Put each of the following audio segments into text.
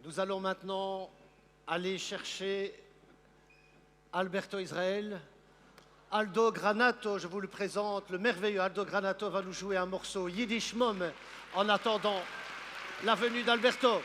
Nous allons maintenant aller chercher Alberto Israel. Aldo Granato, je vous le présente, le merveilleux Aldo Granato va nous jouer un morceau Yiddish Mom en attendant la venue d'Alberto.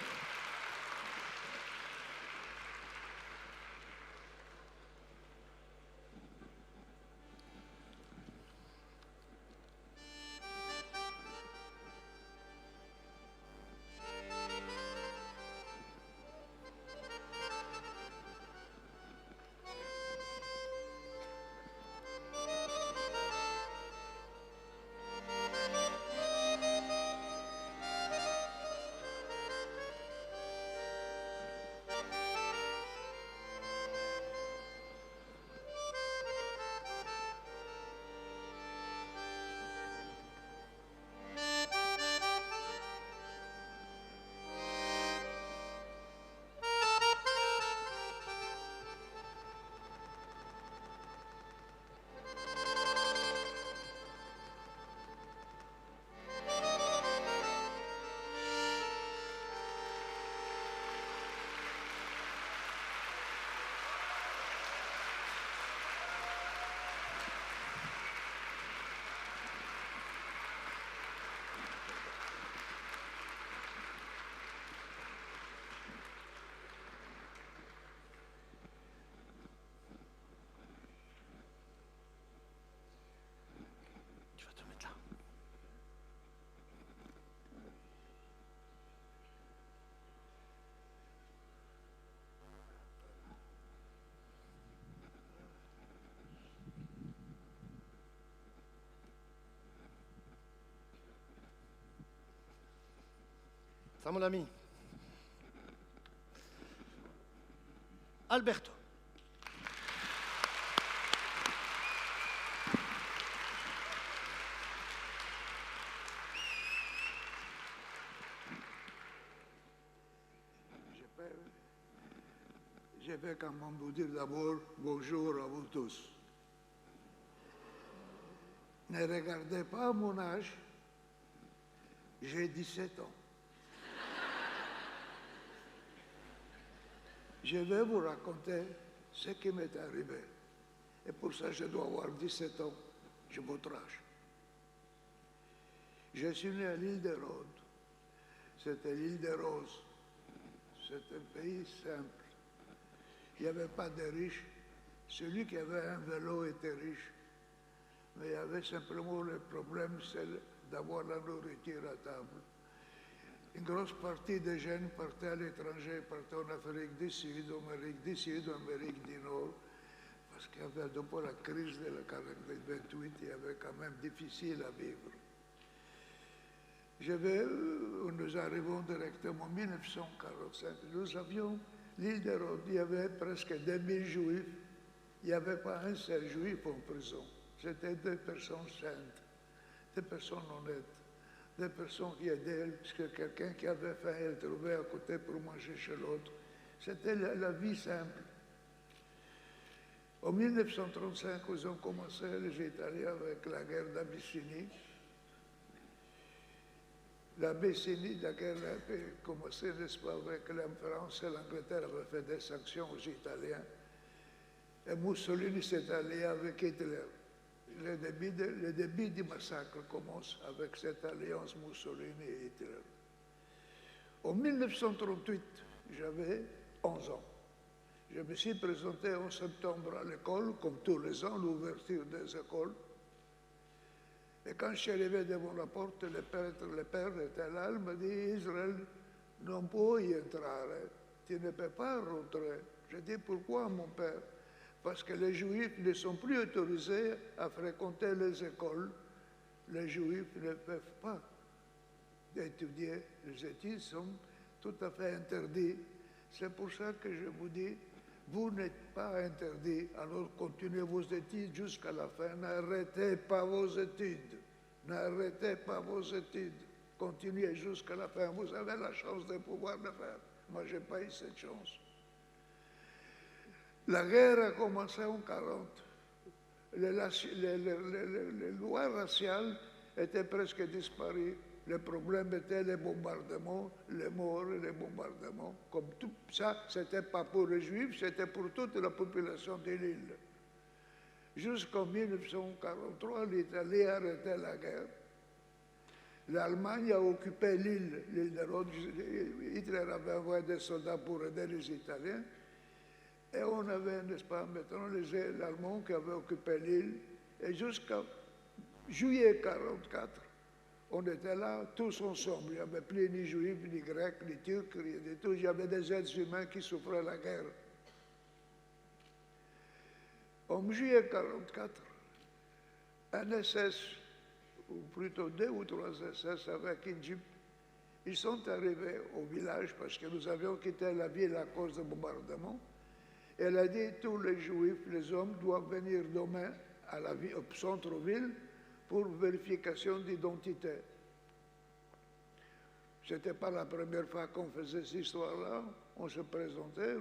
Ça, mon ami. Alberto. Je vais quand même vous dire d'abord bonjour à vous tous. Ne regardez pas mon âge, j'ai 17 ans. Je vais vous raconter ce qui m'est arrivé. Et pour ça, je dois avoir 17 ans, j'ai votre âge. Je suis né à l'île de Rhodes. C'était l'île des Roses. C'est un pays simple. Il n'y avait pas de riches. Celui qui avait un vélo était riche. Mais il y avait simplement le problème, c'est d'avoir la nourriture à table. Une grosse partie des jeunes partaient à l'étranger, partaient en Afrique du Sud, en Amérique du Sud, en Amérique du Nord, parce qu'il y avait, depuis la crise de la 48, il y avait quand même difficile à vivre. Nous arrivons directement en 1945. Nous avions l'île de Rhodes, il y avait presque 2000 juifs. Il n'y avait pas un seul juif en prison. C'était des personnes saintes, des personnes honnêtes. Des personnes qui aidaient, parce que quelqu'un qui avait faim, elle trouvait à côté pour manger chez l'autre. C'était la vie simple. En 1935, ils ont commencé, les Italiens, avec la guerre d'Abyssinie. L'Abyssinie, la guerre avait commencé, n'est-ce pas, avec la France et l'Angleterre avaient fait des sanctions aux Italiens. Et Mussolini s'est allié avec Hitler. Le début du massacre commence avec cette alliance Mussolini et Hitler. En 1938, j'avais 11 ans. Je me suis présenté en septembre à l'école, comme tous les ans, l'ouverture des écoles. Et quand je suis arrivé devant la porte, le père était là, il m'a dit, Israël, non puoi y entrer, tu ne peux pas rentrer. Je dis, pourquoi, mon père? Parce que les Juifs ne sont plus autorisés à fréquenter les écoles. Les Juifs ne peuvent pas étudier. Les études sont tout à fait interdites. C'est pour ça que je vous dis, vous n'êtes pas interdits, alors continuez vos études jusqu'à la fin. N'arrêtez pas vos études. N'arrêtez pas vos études. Continuez jusqu'à la fin. Vous avez la chance de pouvoir le faire. Moi, je n'ai pas eu cette chance. La guerre a commencé en 1940. Les lois raciales étaient presque disparues. Le problème était les bombardements, les morts et les bombardements. Comme tout ça, ce n'était pas pour les Juifs, c'était pour toute la population de l'île. Jusqu'en 1943, l'Italie a arrêté la guerre. L'Allemagne a occupé l'île de Rhodes. Hitler avait envoyé des soldats pour aider les Italiens. Et on avait, n'est-ce pas, maintenant, les Allemands qui avaient occupé l'île. Et jusqu'à juillet 1944, on était là tous ensemble. Il n'y avait plus ni juifs, ni grecs, ni turcs, rien du tout. Il y avait des êtres humains qui souffraient la guerre. En juillet 1944, un SS, ou plutôt 2 ou 3 SS avec une jeep, ils sont arrivés au village parce que nous avions quitté la ville à cause du bombardement. Elle a dit tous les juifs, les hommes, doivent venir demain au centre-ville pour vérification d'identité. Ce n'était pas la première fois qu'on faisait cette histoire-là. On se présentait,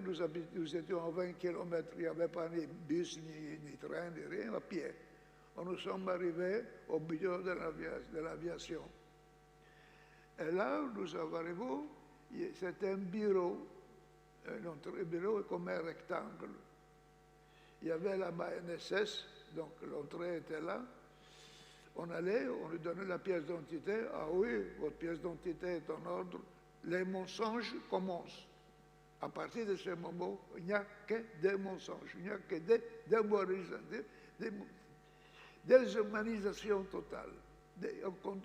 nous étions à 20 km, il n'y avait pas ni bus, ni train, ni rien, à pied. Nous sommes arrivés au bureau de l'aviation. Et là, nous arrivons, c'était un bureau. Notre bureau est comme un rectangle. Il y avait là-bas un SS, donc l'entrée était là. On allait, on lui donnait la pièce d'identité. Ah oui, votre pièce d'identité est en ordre. Les mensonges commencent. À partir de ce moment, il n'y a que des mensonges, il n'y a que des déshumanisation totale.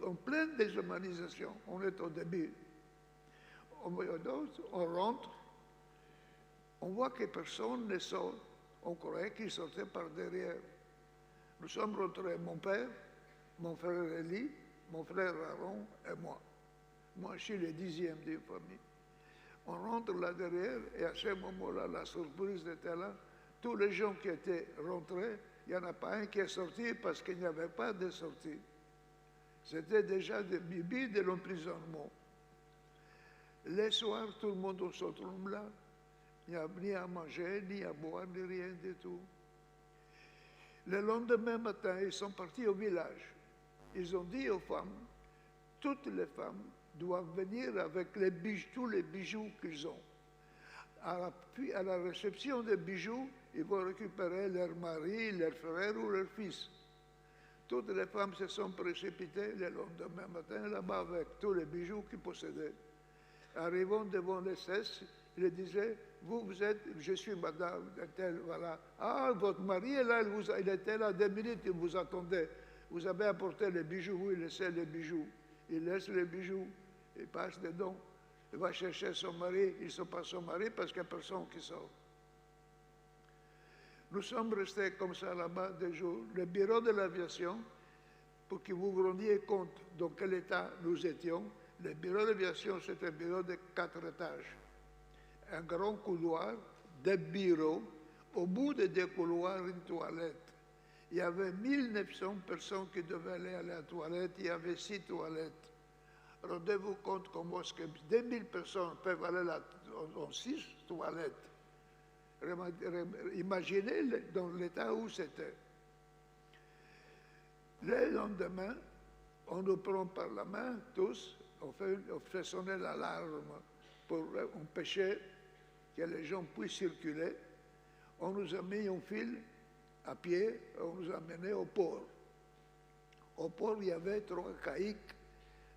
En pleine déshumanisation, on est au début. On rentre, on voit que personne ne sort. On croyait qu'ils sortaient par derrière. Nous sommes rentrés, mon père, mon frère Elie, mon frère Aaron et moi. Moi, je suis le 10e de la famille. On rentre là derrière et à ce moment-là, la surprise était là. Tous les gens qui étaient rentrés, il n'y en a pas un qui est sorti parce qu'il n'y avait pas de sortie. C'était déjà des bibis de l'emprisonnement. Les soirs, tout le monde se trouve là. Il n'y a ni à manger, ni à boire, ni rien du tout. Le lendemain matin, ils sont partis au village. Ils ont dit aux femmes, toutes les femmes doivent venir avec tous les bijoux qu'ils ont. Puis à la réception des bijoux, ils vont récupérer leur mari, leur frère ou leur fils. Toutes les femmes se sont précipitées le lendemain matin là-bas avec tous les bijoux qu'ils possédaient. Arrivant devant les SS, ils disaient, vous êtes, je suis madame, telle, voilà. Ah, votre mari est là, il était là 2 minutes, il vous attendait. Vous avez apporté les bijoux, oui, laissez les bijoux. Il laisse les bijoux, il passe dedans. Il va chercher son mari, il ne sort pas son mari parce qu'il n'y a personne qui sort. Nous sommes restés comme ça là-bas des jours. Le bureau de l'aviation, pour que vous vous rendiez compte dans quel état nous étions, le bureau de l'aviation, c'est un bureau de 4 étages. Un grand couloir, des bureaux, au bout de 2 couloirs, une toilette. Il y avait 1900 personnes qui devaient aller à la toilette, il y avait 6 toilettes. Rendez-vous compte comment est-ce que 2000 personnes peuvent aller dans 6 toilettes. Imaginez dans l'état où c'était. Le lendemain, on nous prend par la main, tous, on fait sonner l'alarme pour empêcher que les gens puissent circuler. On nous a mis en file à pied, on nous a menés au port. Au port, il y avait 3 caïques.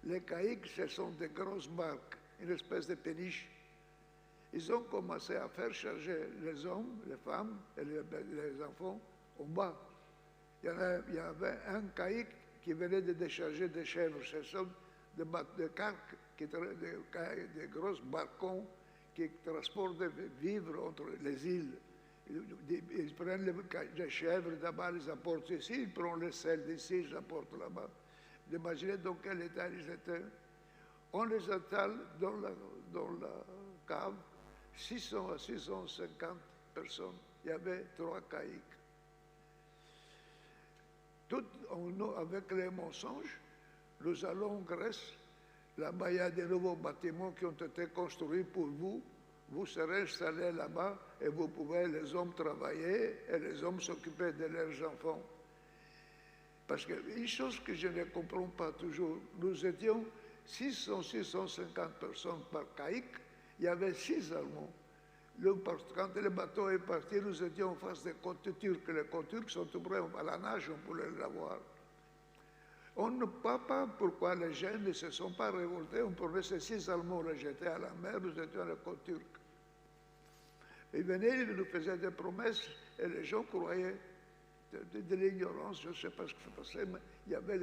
Les caïques, ce sont des grosses barques, une espèce de péniche. Ils ont commencé à faire charger les hommes, les femmes et les enfants en bas. Il y avait un caïque qui venait de décharger des chèvres. Ce sont des carques, des gros barcons qui transportent des vivres entre les îles. Ils prennent les chèvres d'abord, ils apportent ici, ils prennent le sel d'ici, ils apportent là-bas. Imaginez dans quel état ils étaient. On les installe dans la cave, 600 à 650 personnes. Il y avait 3 caïques. Tout avec les mensonges, nous allons en Grèce. Là-bas, il y a des nouveaux bâtiments qui ont été construits pour vous. Vous serez installés là-bas et vous pouvez, les hommes, travailler et les hommes s'occuper de leurs enfants. Parce qu'une chose que je ne comprends pas toujours, nous étions 600-650 personnes par caïque. Il y avait 6 Allemands. Quand le bateau est parti, nous étions en face des côtes turques. Les côtes turques sont tout près, à la nage, on pouvait la voir. On ne voit pas pourquoi les jeunes ne se sont pas révoltés. On pouvait ces 6 Allemands les jeter à la mer, nous étions à la côte turque. Ils venaient, ils nous faisaient des promesses et les gens croyaient de l'ignorance, je ne sais pas ce qui se passait, mais il y avait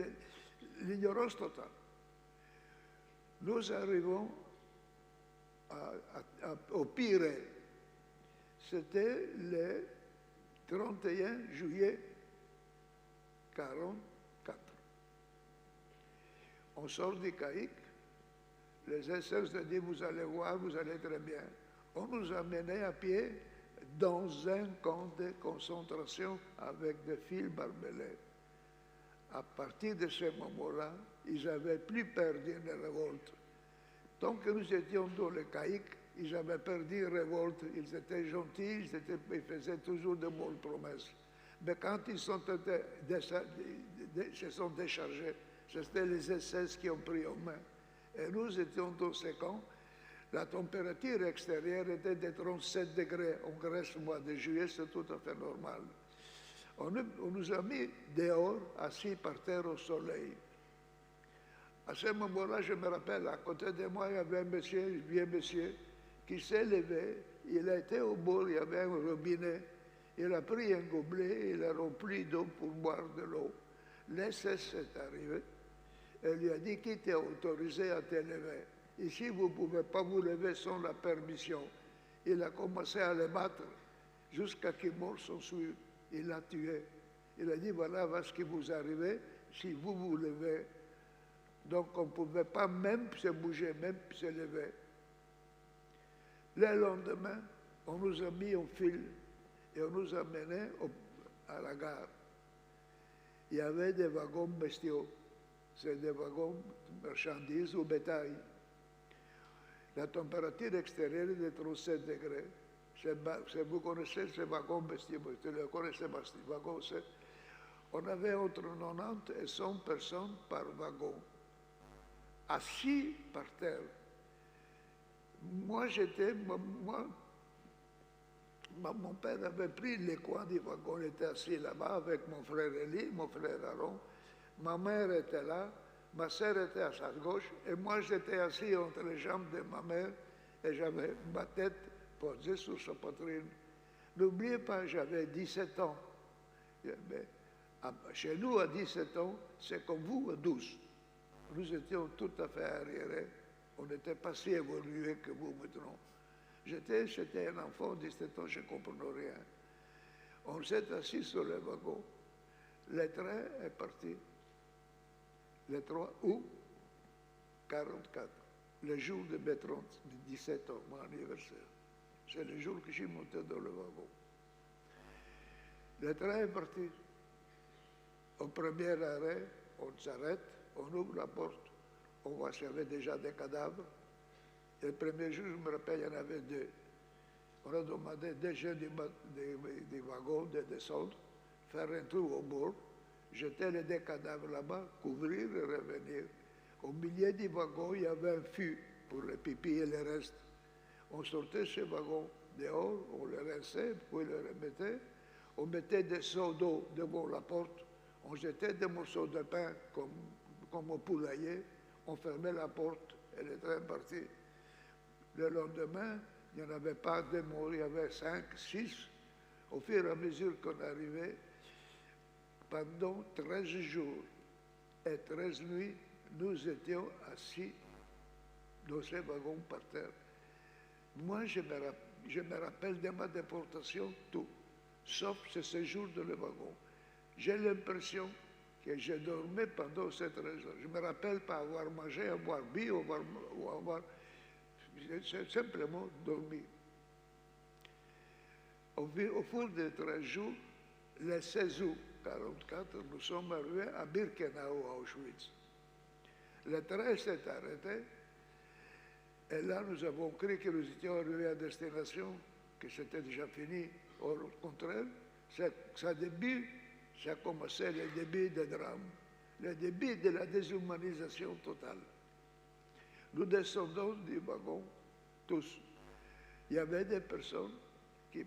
l'ignorance totale. Nous arrivons au Pirée. C'était le 31 juillet 1944. On sort du caïque, les SS nous disent, vous allez voir, vous allez très bien. On nous a menés à pied dans un camp de concentration avec des fils barbelés. À partir de ce moment-là, ils n'avaient plus peur d'une révolte. Tant que nous étions dans le caïque, ils avaient perdu une révolte. Ils étaient gentils, ils faisaient toujours de bonnes promesses. Mais quand ils se sont déchargés, c'était les SS qui ont pris en main. Et nous étions dans ces camps. La température extérieure était de 37 degrés. En Grèce, au mois de juillet, c'est tout à fait normal. On nous a mis dehors, assis par terre au soleil. À ce moment-là, je me rappelle, à côté de moi, il y avait un monsieur, un vieux monsieur, qui s'est levé. Il a été au bord, il y avait un robinet. Il a pris un gobelet, il a rempli d'eau pour boire de l'eau. L'SS est arrivé. Elle lui a dit qui t'est autorisé à te lever. Ici, vous ne pouvez pas vous lever sans la permission. Il a commencé à le battre jusqu'à ce qu'il meure son sueur. Il l'a tué. Il a dit, voilà ce qui vous arrive si vous vous levez. Donc, on ne pouvait pas même se bouger, même se lever. Le lendemain, on nous a mis en file et on nous a menés à la gare. Il y avait des wagons bestiaux. C'est des wagons de marchandises ou bétail. La température extérieure est de 37 degrés. Vous connaissez ces wagons bestiaux, vous le connaissez, wagons, on avait entre 90 et 100 personnes par wagon, assis par terre. Moi, mon père avait pris les coins du wagon, il était assis là-bas avec mon frère Élie, mon frère Aaron. Ma mère était là, ma sœur était à sa gauche, et moi j'étais assis entre les jambes de ma mère, et j'avais ma tête posée sur sa poitrine. N'oubliez pas, j'avais 17 ans. Mais, chez nous, à 17 ans, c'est comme vous, à 12. Nous étions tout à fait arriérés. On n'était pas si évolués que vous maintenant. J'étais un enfant de 17 ans, je ne comprenais rien. On s'est assis sur le wagon. Le train est parti. Le 3 août 1944, le jour de mes 17 ans, mon anniversaire. C'est le jour que je suis monté dans le wagon. Le train est parti. Au premier arrêt, on s'arrête, on ouvre la porte, on voit qu'il y avait déjà des cadavres. Et le premier jour, je me rappelle, il y en avait 2. On a demandé des gens du wagon de descendre, faire un tour au bord, jeter les 2 cadavres là-bas, couvrir et revenir. Au milieu du wagon, il y avait un fût pour les pipis et le reste. On sortait ce wagon dehors, on le rinçait, puis le remettait. On mettait des seaux d'eau devant la porte, on jetait des morceaux de pain comme au poulailler, on fermait la porte et le train partit. Le lendemain, il n'y en avait pas de morts, il y avait 5, 6. Au fur et à mesure qu'on arrivait, pendant 13 jours et 13 nuits, nous étions assis dans ces wagons par terre. Moi, je me rappelle de ma déportation, tout, sauf ce séjour dans le wagon. J'ai l'impression que je dormais pendant ces 13 jours. Je ne me rappelle pas avoir mangé, avoir bu, ou avoir... J'ai simplement dormi. Au cours des 13 jours, le 16 août 1944, nous sommes arrivés à Birkenau, à Auschwitz. Le train s'est arrêté, et là, nous avons cru que nous étions arrivés à destination, que c'était déjà fini. Au contraire, ça a commencé le début des drames, le début de la déshumanisation totale. Nous descendons du wagon, tous. Il y avait des personnes qui,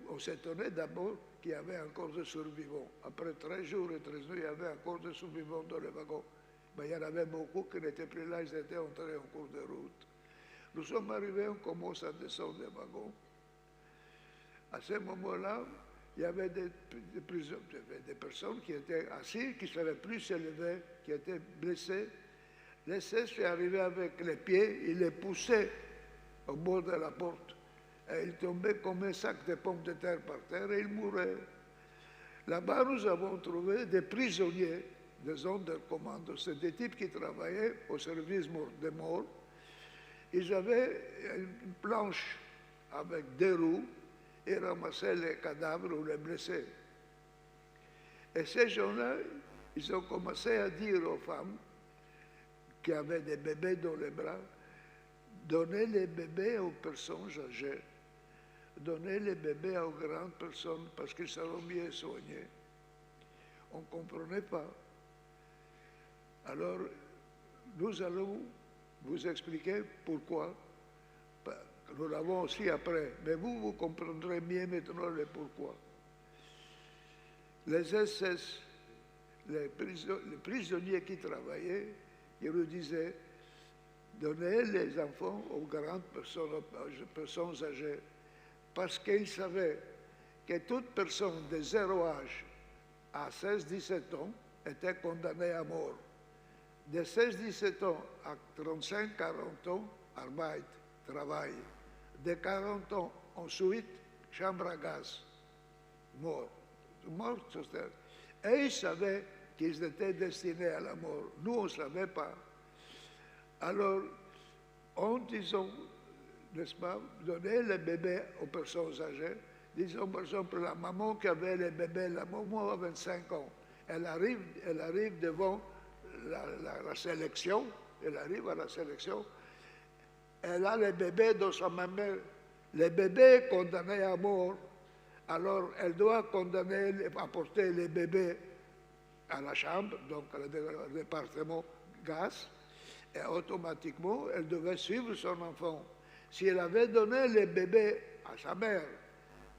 on s'étonnait d'abord qu'il y avait encore des survivants. Après 13 jours et 13 nuits, il y avait encore des survivants dans le wagon. Mais il y en avait beaucoup qui n'étaient plus là, ils étaient entrés en cours de route. Nous sommes arrivés, on commence à descendre le wagon. À ce moment-là, il y avait des personnes qui étaient assises, qui ne savaient plus se lever, qui étaient blessées. Les SS est arrivé avec les pieds, il les poussait au bord de la porte. Et il tombait comme un sac de pommes de terre par terre et il mourait. Là-bas, nous avons trouvé des prisonniers des zones de commande. C'est des types qui travaillaient au service des morts. Ils avaient une planche avec des roues et ramassaient les cadavres ou les blessés. Et ces gens-là, ils ont commencé à dire aux femmes qui avaient des bébés dans les bras, donnez les bébés aux personnes âgées, donnez les bébés aux grandes personnes parce qu'ils seront mieux soignés. On ne comprenait pas. Alors, nous allons vous expliquer pourquoi. Nous l'avons aussi après, mais vous comprendrez mieux maintenant le pourquoi. Les SS, les prisonniers qui travaillaient, ils nous disaient, donnez les enfants aux grandes personnes, aux personnes âgées, parce qu'ils savaient que toute personne de 0 âge à 16-17 ans était condamnée à mort. De 16-17 ans à 35-40 ans, arbeit, travail. De 40 ans ensuite, chambre à gaz, mort. Et ils savaient qu'ils étaient destinés à la mort. Nous, on ne savait pas. Alors, en disant, n'est-ce pas, donner les bébés aux personnes âgées, disons par exemple la maman qui avait les bébés, la maman a 25 ans, elle arrive devant la sélection, elle arrive à la sélection, elle a les bébés dans sa mamelle, les bébés condamnés à mort, alors elle doit apporter les bébés à la chambre, donc au département gaz, et automatiquement, elle devait suivre son enfant. Si elle avait donné les bébés à sa mère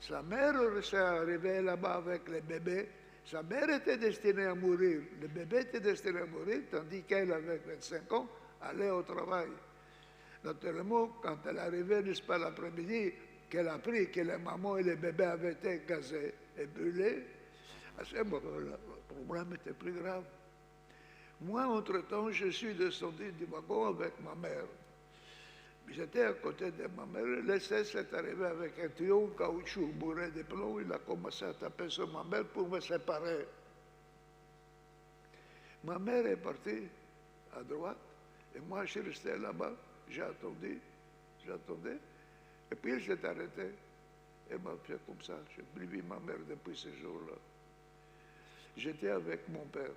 serait arrivée là-bas avec les bébés, sa mère était destinée à mourir, le bébé était destiné à mourir, tandis qu'elle, avec 25 ans, allait au travail. Naturellement, quand elle arrivait, n'est-ce pas, l'après-midi, qu'elle a appris que les mamans et les bébés avaient été gazés et brûlés, à ce moment-là, le problème était plus grave. Moi, entre-temps, je suis descendu du wagon avec ma mère. J'étais à côté de ma mère. Le SS est arrivé avec un tuyau en caoutchouc bourré de plomb. Il a commencé à taper sur ma mère pour me séparer. Ma mère est partie à droite et moi, je suis resté là-bas. J'attendais. Et puis, il s'est arrêté. Elle m'a fait comme ça. Je n'ai plus vu ma mère depuis ce jour-là. J'étais avec mon père.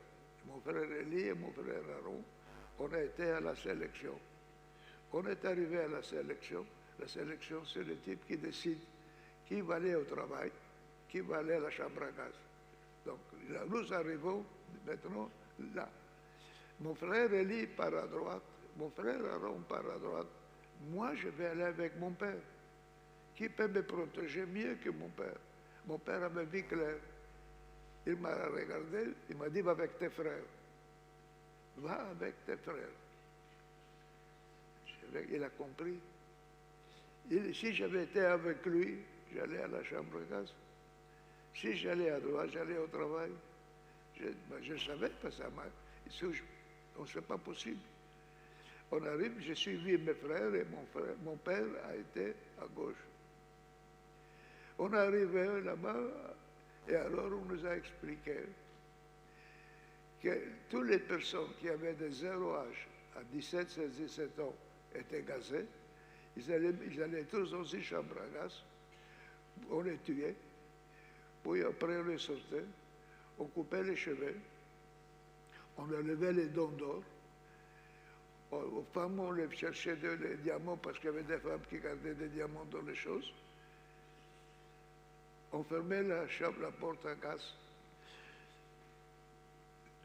Mon frère Elie et mon frère Aaron, on a été à la sélection. On est arrivé à la sélection. La sélection, c'est le type qui décide qui va aller au travail, qui va aller à la chambre à gaz. Donc, là, nous arrivons maintenant là. Mon frère Elie part à droite, mon frère Aaron part à droite. Moi, je vais aller avec mon père. Qui peut me protéger mieux que mon père? Mon père avait vu clair. Il m'a regardé, il m'a dit, va avec tes frères. Va avec tes frères. Il a compris. Si j'avais été avec lui, j'allais à la chambre de gaz. Si j'allais à droite, j'allais au travail. Je savais pas ça. Non, c'est pas possible. On arrive, j'ai suivi mes frères et mon père a été à gauche. On est arrivé là-bas. Et alors, on nous a expliqué que toutes les personnes qui avaient de 0 âge à 17, 16, 17 ans étaient gazées. Ils allaient tous dans une chambre à gaz. On les tuait. Puis après, on les sortait. On coupait les cheveux. On enlevait les dents d'or. Aux femmes, on les cherchait des diamants parce qu'il y avait des femmes qui gardaient des diamants dans les choses. On fermait la chambre, la porte à gaz.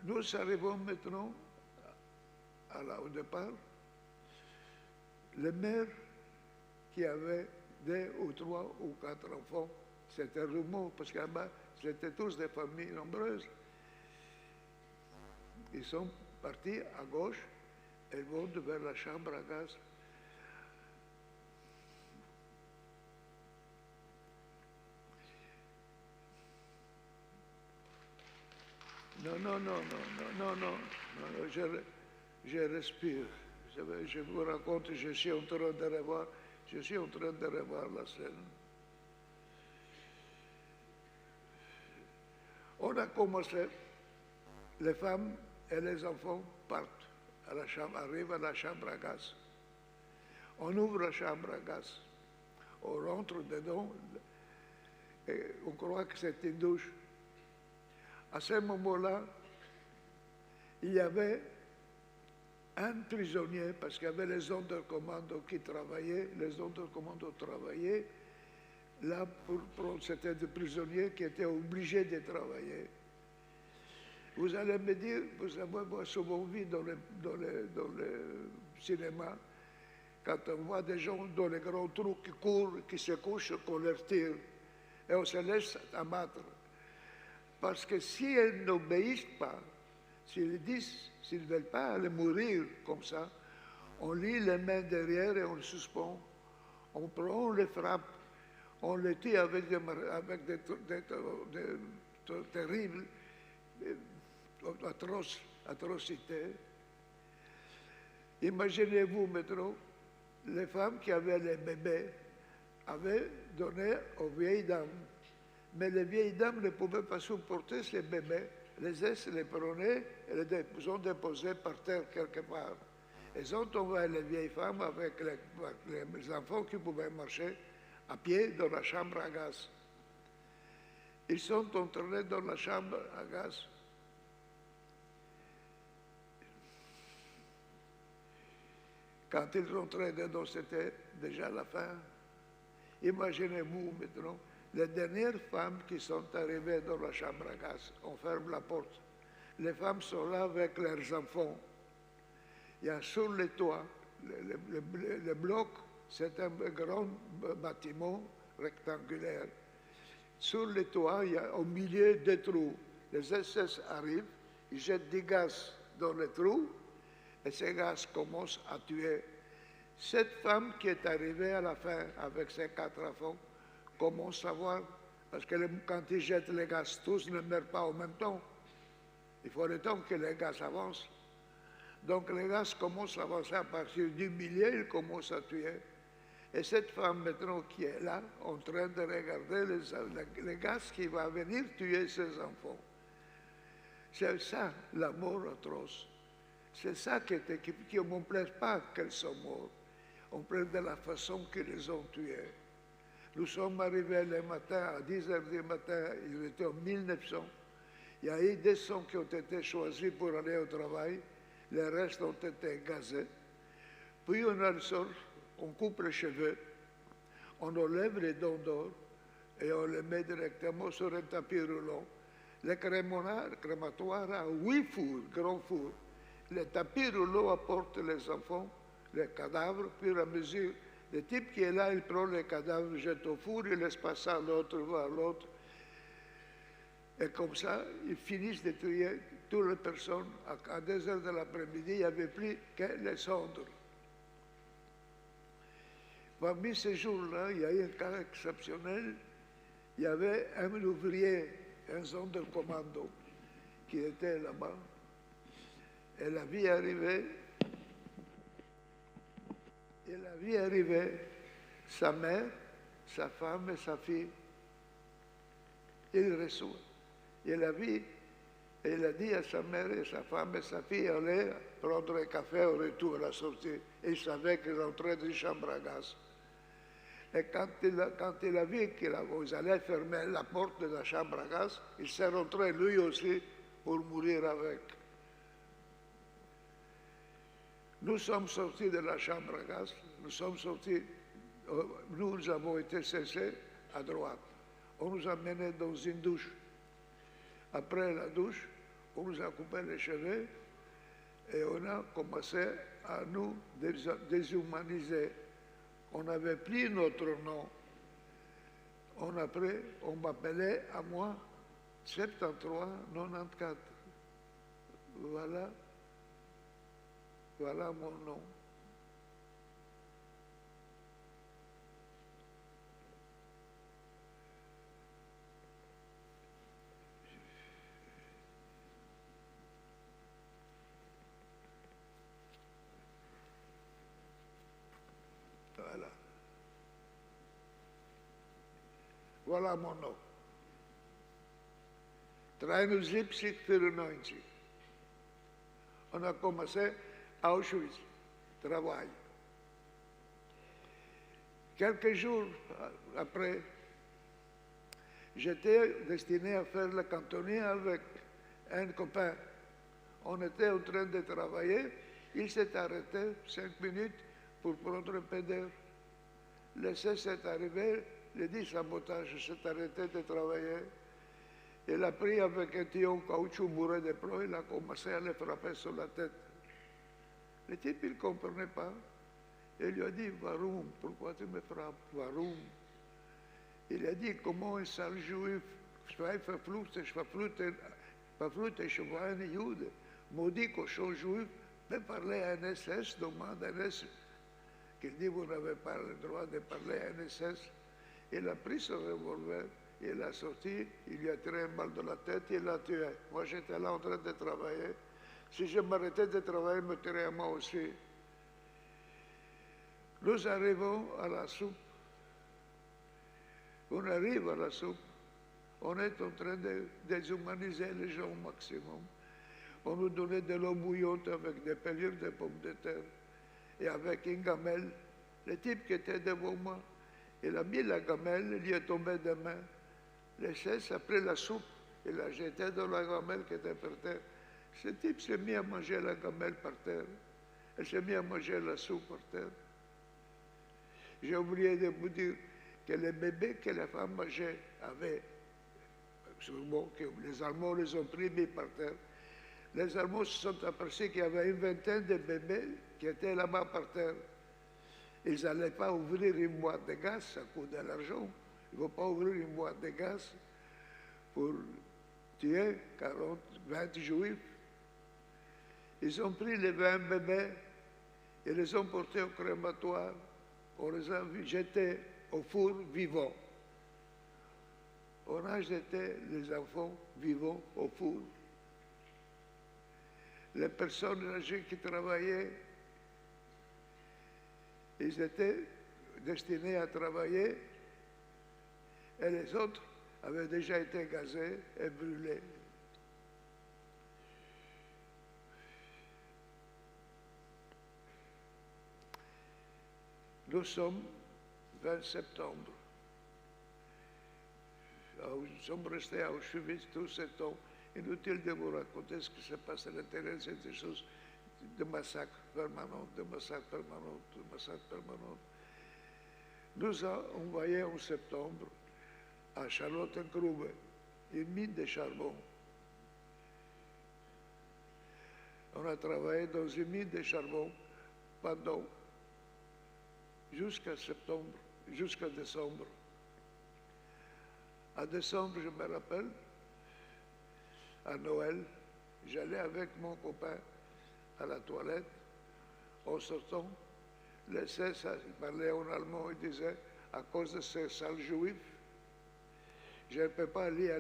Nous arrivons maintenant au départ. le maire qui avait 2 ou 3 ou 4 enfants, c'était rumeur, parce que là-bas, c'était tous des familles nombreuses. Ils sont partis à gauche et vont vers la chambre à gaz. Non, je respire. Je vous raconte, je suis en train de revoir la scène. On a commencé, les femmes et les enfants partent à la chambre, arrivent à la chambre à gaz. On ouvre la chambre à gaz, on rentre dedans et on croit que c'est une douche. À ce moment-là, il y avait un prisonnier, parce qu'il y avait les hommes de commando qui travaillaient, là, c'était des prisonniers qui étaient obligés de travailler. Vous allez me dire, vous avez souvent vu dans le cinéma, quand on voit des gens dans les grands trous qui courent, qui se couchent, qu'on leur tire, et on se laisse abattre. Parce que si elles n'obéissent pas, s'ils ne veulent pas aller mourir comme ça, on lie les mains derrière et on les suspend. On prend, on les frappe, on les tue avec des terribles atrocités. Imaginez-vous maintenant, les femmes qui avaient les bébés avaient donné aux vieilles dames. Mais les vieilles dames ne pouvaient pas supporter ces bébés. Les ailes les prenaient et les ont déposés par terre quelque part. Elles ont envoyé les vieilles femmes avec les enfants qui pouvaient marcher à pied dans la chambre à gaz. Ils sont entrés dans la chambre à gaz. Quand ils rentraient dedans, c'était déjà la fin. Imaginez-vous maintenant, les dernières femmes qui sont arrivées dans la chambre à gaz, on ferme la porte. Les femmes sont là avec leurs enfants. Il y a sur les toits, le bloc, c'est un grand bâtiment rectangulaire. Sur les toits, il y a au milieu des trous. Les SS arrivent, ils jettent du gaz dans les trous, et ces gaz commencent à tuer. Cette femme qui est arrivée à la fin avec ses 4 enfants, commence à voir, parce que quand ils jettent les gaz, tous ne meurent pas en même temps. Il faut le temps que les gaz avancent. Donc les gaz commencent à avancer à partir du milieu, ils commencent à tuer. Et cette femme maintenant qui est là, en train de regarder les gaz qui vont venir tuer ses enfants. C'est ça la mort atroce. C'est ça qui ne me plaît pas qu'elles soient mortes. On plaît de la façon qu'ils les ont tuées. Nous sommes arrivés le matin, à 10 h du matin, il était en 1900. Il y a eu des sons qui ont été choisis pour aller au travail, les restes ont été gazés. Puis on sort, on coupe les cheveux, on enlève les dents d'or et on les met directement sur un tapis roulant. Le crématoire a 8 fours, grands fours. Le tapis roulant apporte les enfants, les cadavres, puis à mesure. Le type qui est là, il prend les cadavres, jette au four, il laisse passer à l'autre, à l'autre. Et comme ça, ils finissent de tuer toutes les personnes. À 2 h de l'après-midi, il n'y avait plus que les cendres. Parmi ces jours-là, il y a eu un cas exceptionnel. Il y avait un ouvrier, un Sonderkommando, qui était là-bas. Et la vie arrivait. Il a vu arriver sa mère, sa femme et sa fille. Il reçoit. Il a vu, et il a dit à sa mère et sa femme et sa fille aller prendre un café au retour à la sortie. Il savait qu'ils entraient d'une chambre à gaz. Et quand il a vu qu'ils allaient fermer la porte de la chambre à gaz, il s'est rentré lui aussi pour mourir avec. Nous sommes sortis de la chambre à gaz, nous avons été cessés à droite. On nous a menés dans une douche. Après la douche, on nous a coupé les cheveux et on a commencé à nous déshumaniser. On avait pris notre nom. On m'appelait à moi 73-94. Voilà mon nom. Voilà. Voilà mon nom. 73-94. On a commencé à Auschwitz, travail. Quelques jours après, j'étais destiné à faire le cantonnier avec un copain. On était en train de travailler, il s'est arrêté 5 minutes pour prendre un peu d'air. Le SS est arrivé, le dit sabotage s'est arrêté de travailler. Il a pris avec un tuyau caoutchouc bourré de plomb, il a commencé à le frapper sur la tête. Le type, il ne comprenait pas. Il lui a dit, Varum, pourquoi tu me frappes, Varum? Il a dit, comment un sale juif, verfluchte Schweine Jude, maudit cochon juif, peut parler à un SS, demande à un SS, qu'il dit, vous n'avez pas le droit de parler à un SS. Il a pris son revolver, il a sorti, il lui a tiré une balle dans la tête, il l'a tué. Moi, j'étais là en train de travailler. Si je m'arrêtais de travailler, il me tirait à moi aussi. Nous arrivons à la soupe. On arrive à la soupe. On est en train de déshumaniser les gens au maximum. On nous donnait de l'eau bouillante avec des pelures de pommes de terre et avec une gamelle. Le type qui était devant moi, il a mis la gamelle, il lui est tombé des mains. Le chef a pris la soupe, il l'a jeté dans la gamelle qui était par terre. Ce type s'est mis à manger la gamelle par terre. Il s'est mis à manger la soupe par terre. J'ai oublié de vous dire que les bébés que la femme mangeait avaient, sûrement que les Allemands les ont pris mis par terre. Les Allemands se sont aperçus qu'il y avait une vingtaine de bébés qui étaient là-bas par terre. Ils n'allaient pas ouvrir une boîte de gaz, ça coûte de l'argent. Ils ne vont pas ouvrir une boîte de gaz pour tuer 40, 20 juifs. Ils ont pris les 20 bébés et les ont portés au crématoire. On les a jetés au four vivants. On a jeté les enfants vivants au four. Les personnes âgées qui travaillaient, ils étaient destinés à travailler et les autres avaient déjà été gazés et brûlés. Nous sommes 20 septembre. Nous sommes restés à Auschwitz tout ce temps. Inutile de vous raconter ce qui se passe à l'intérieur, c'est des choses de massacre permanent, de massacre permanent, de massacre permanent. Nous avons envoyé en septembre à Charlottengrube une mine de charbon. On a travaillé dans une mine de charbon pendant jusqu'à septembre, jusqu'à décembre. À décembre, je me rappelle, à Noël, j'allais avec mon copain à la toilette. En sortant, le SS parlait en allemand et disait, à cause de ces sales juifs, je ne peux pas aller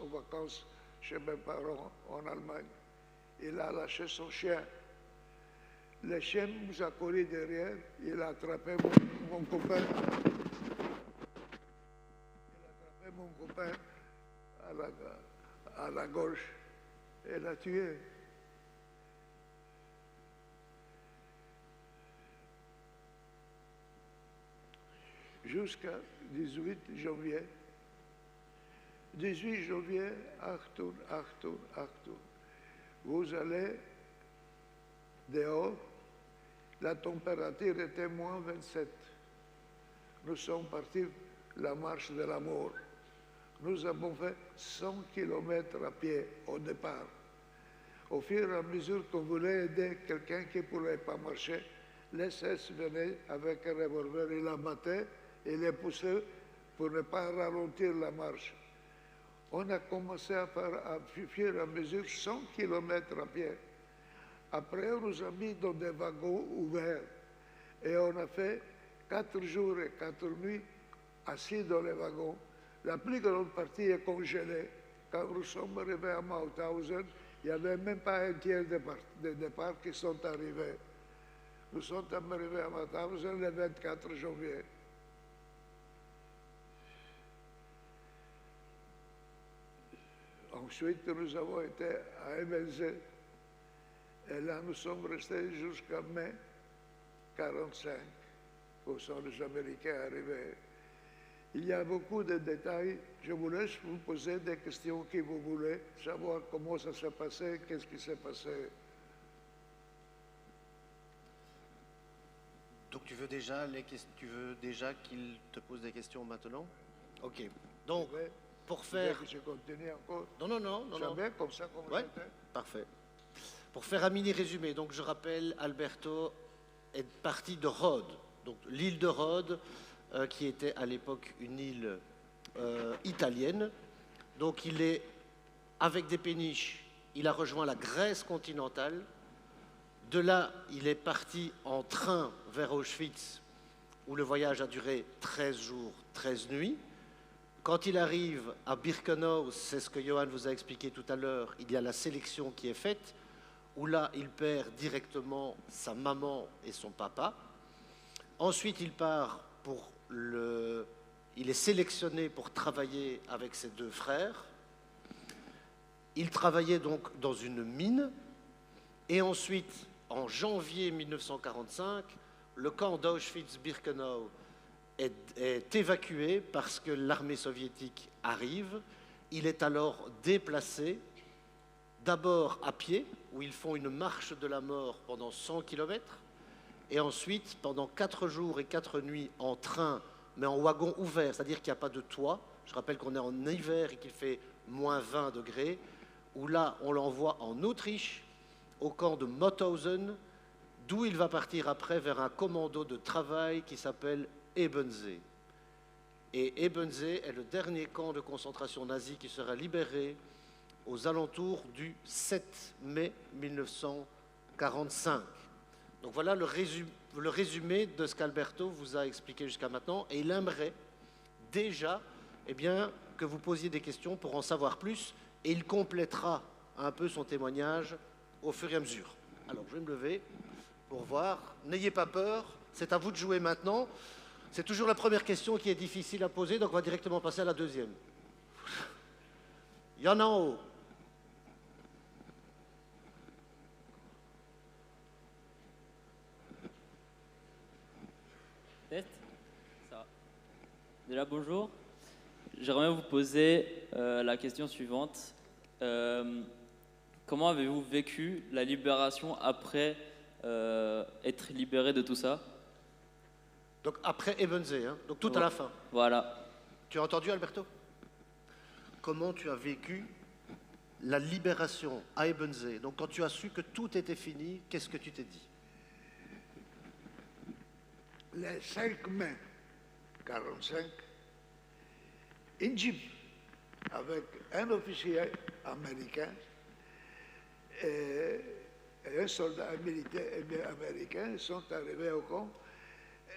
aux vacances chez mes parents en Allemagne. Il a lâché son chien. Le chien nous a couru derrière, il a attrapé mon copain. Il a attrapé mon copain à la gauche et l'a tué. Jusqu'à 18 janvier. 18 janvier, Achtung, Achtung, Achtung. Vous allez dehors, la température était moins 27. Nous sommes partis la marche de la mort. Nous avons fait 100 km à pied au départ. Au fur et à mesure qu'on voulait aider quelqu'un qui ne pourrait pas marcher, l'SS venait avec un revolver, il l'abattait et les poussait pour ne pas ralentir la marche. On a commencé à faire, à fur et à mesure, 100 km à pied. Après, on nous a mis dans des wagons ouverts et on a fait 4 jours et 4 nuits assis dans les wagons. La plus grande partie est congelée. Quand nous sommes arrivés à Mauthausen, il n'y avait même pas un tiers de départ qui sont arrivés. Nous sommes arrivés à Mauthausen le 24 janvier. Ensuite, nous avons été à Ebensee. Et là, nous sommes restés jusqu'à mai 1945, où sont les Américains arrivés. Il y a beaucoup de détails. Je vous laisse vous poser des questions que vous voulez, savoir comment ça s'est passé, qu'est-ce qui s'est passé. Donc tu veux déjà qu'il te pose des questions maintenant? Ok. Donc, pour faire... Que je continue encore? Non. Jamais comme ça, comme ouais, parfait. Pour faire un mini-résumé, donc je rappelle, Alberto est parti de Rhodes, donc l'île de Rhodes, qui était à l'époque une île italienne. Donc il est, avec des péniches, il a rejoint la Grèce continentale. De là, il est parti en train vers Auschwitz, où le voyage a duré 13 jours, 13 nuits. Quand il arrive à Birkenau, c'est ce que Johan vous a expliqué tout à l'heure, il y a la sélection qui est faite, où là, il perd directement sa maman et son papa. Ensuite, il part il est sélectionné pour travailler avec ses 2 frères. Il travaillait donc dans une mine. Et ensuite, en janvier 1945, le camp d'Auschwitz-Birkenau est évacué parce que l'armée soviétique arrive. Il est alors déplacé, d'abord à pied, où ils font une marche de la mort pendant 100 km, et ensuite, pendant 4 jours et 4 nuits en train, mais en wagon ouvert, c'est-à-dire qu'il n'y a pas de toit. Je rappelle qu'on est en hiver et qu'il fait moins 20 degrés, où là, on l'envoie en Autriche, au camp de Mauthausen, d'où il va partir après vers un commando de travail qui s'appelle Ebensee. Et Ebensee est le dernier camp de concentration nazi qui sera libéré aux alentours du 7 mai 1945. Donc voilà le résumé de ce qu'Alberto vous a expliqué jusqu'à maintenant. Et il aimerait déjà que vous posiez des questions pour en savoir plus. Et il complétera un peu son témoignage au fur et à mesure. Alors je vais me lever pour voir. N'ayez pas peur, c'est à vous de jouer maintenant. C'est toujours la première question qui est difficile à poser, donc on va directement passer à la deuxième. Il y en a en haut. Test. Ça va. Déjà, bonjour. J'aimerais vous poser la question suivante. Comment avez-vous vécu la libération après être libéré de tout ça? Donc après Ebensee, hein, donc tout à la fin. Voilà. Tu as entendu, Alberto? Comment tu as vécu la libération à Ebensee? Donc quand tu as su que tout était fini, qu'est-ce que tu t'es dit? Le 5 mai 1945, in Jeep, avec un officier américain et un soldat militaire américain sont arrivés au camp.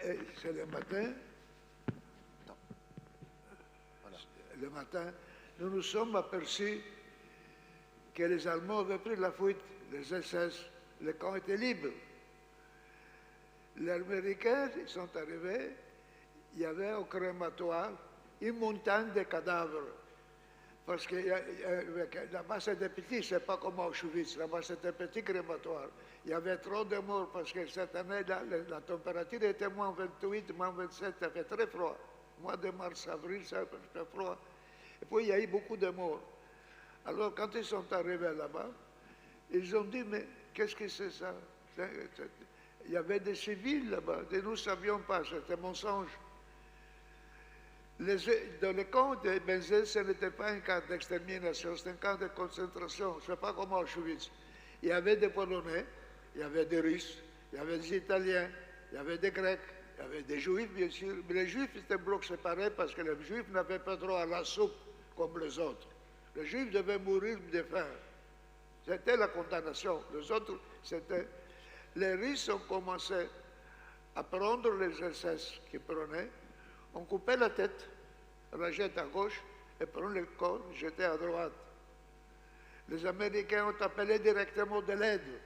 Et c'est le matin. Non. Voilà. Le matin, nous nous sommes aperçus que les Allemands avaient pris la fuite, les SS, le camp était libre. Les Américains ils sont arrivés, il y avait au crématoire une montagne de cadavres. Parce que là-bas c'était petit, c'est pas comme Auschwitz, là-bas c'était petit crématoire. Il y avait trop de morts parce que cette année la température était moins 28, moins 27, ça fait très froid. Mois de mars, avril, ça fait froid. Et puis il y a eu beaucoup de morts. Alors quand ils sont arrivés là-bas, ils ont dit, mais qu'est-ce que c'est ça? Il y avait des civils là-bas, et nous ne savions pas, c'était mensonge. Dans le camp de Ebensee, ce n'était pas un camp d'extermination, c'était un camp de concentration, ce n'est pas comme Auschwitz. Il y avait des Polonais, il y avait des Russes, il y avait des Italiens, il y avait des Grecs, il y avait des Juifs, bien sûr. Mais les Juifs étaient un bloc séparé parce que les Juifs n'avaient pas droit à la soupe comme les autres. Les Juifs devaient mourir de faim. C'était la condamnation. Les autres, c'était... Les Russes ont commencé à prendre les SS qu'ils prenaient. On coupait la tête, on la jette à gauche, et prenait le corps, jetait à droite. Les Américains ont appelé directement de l'aide.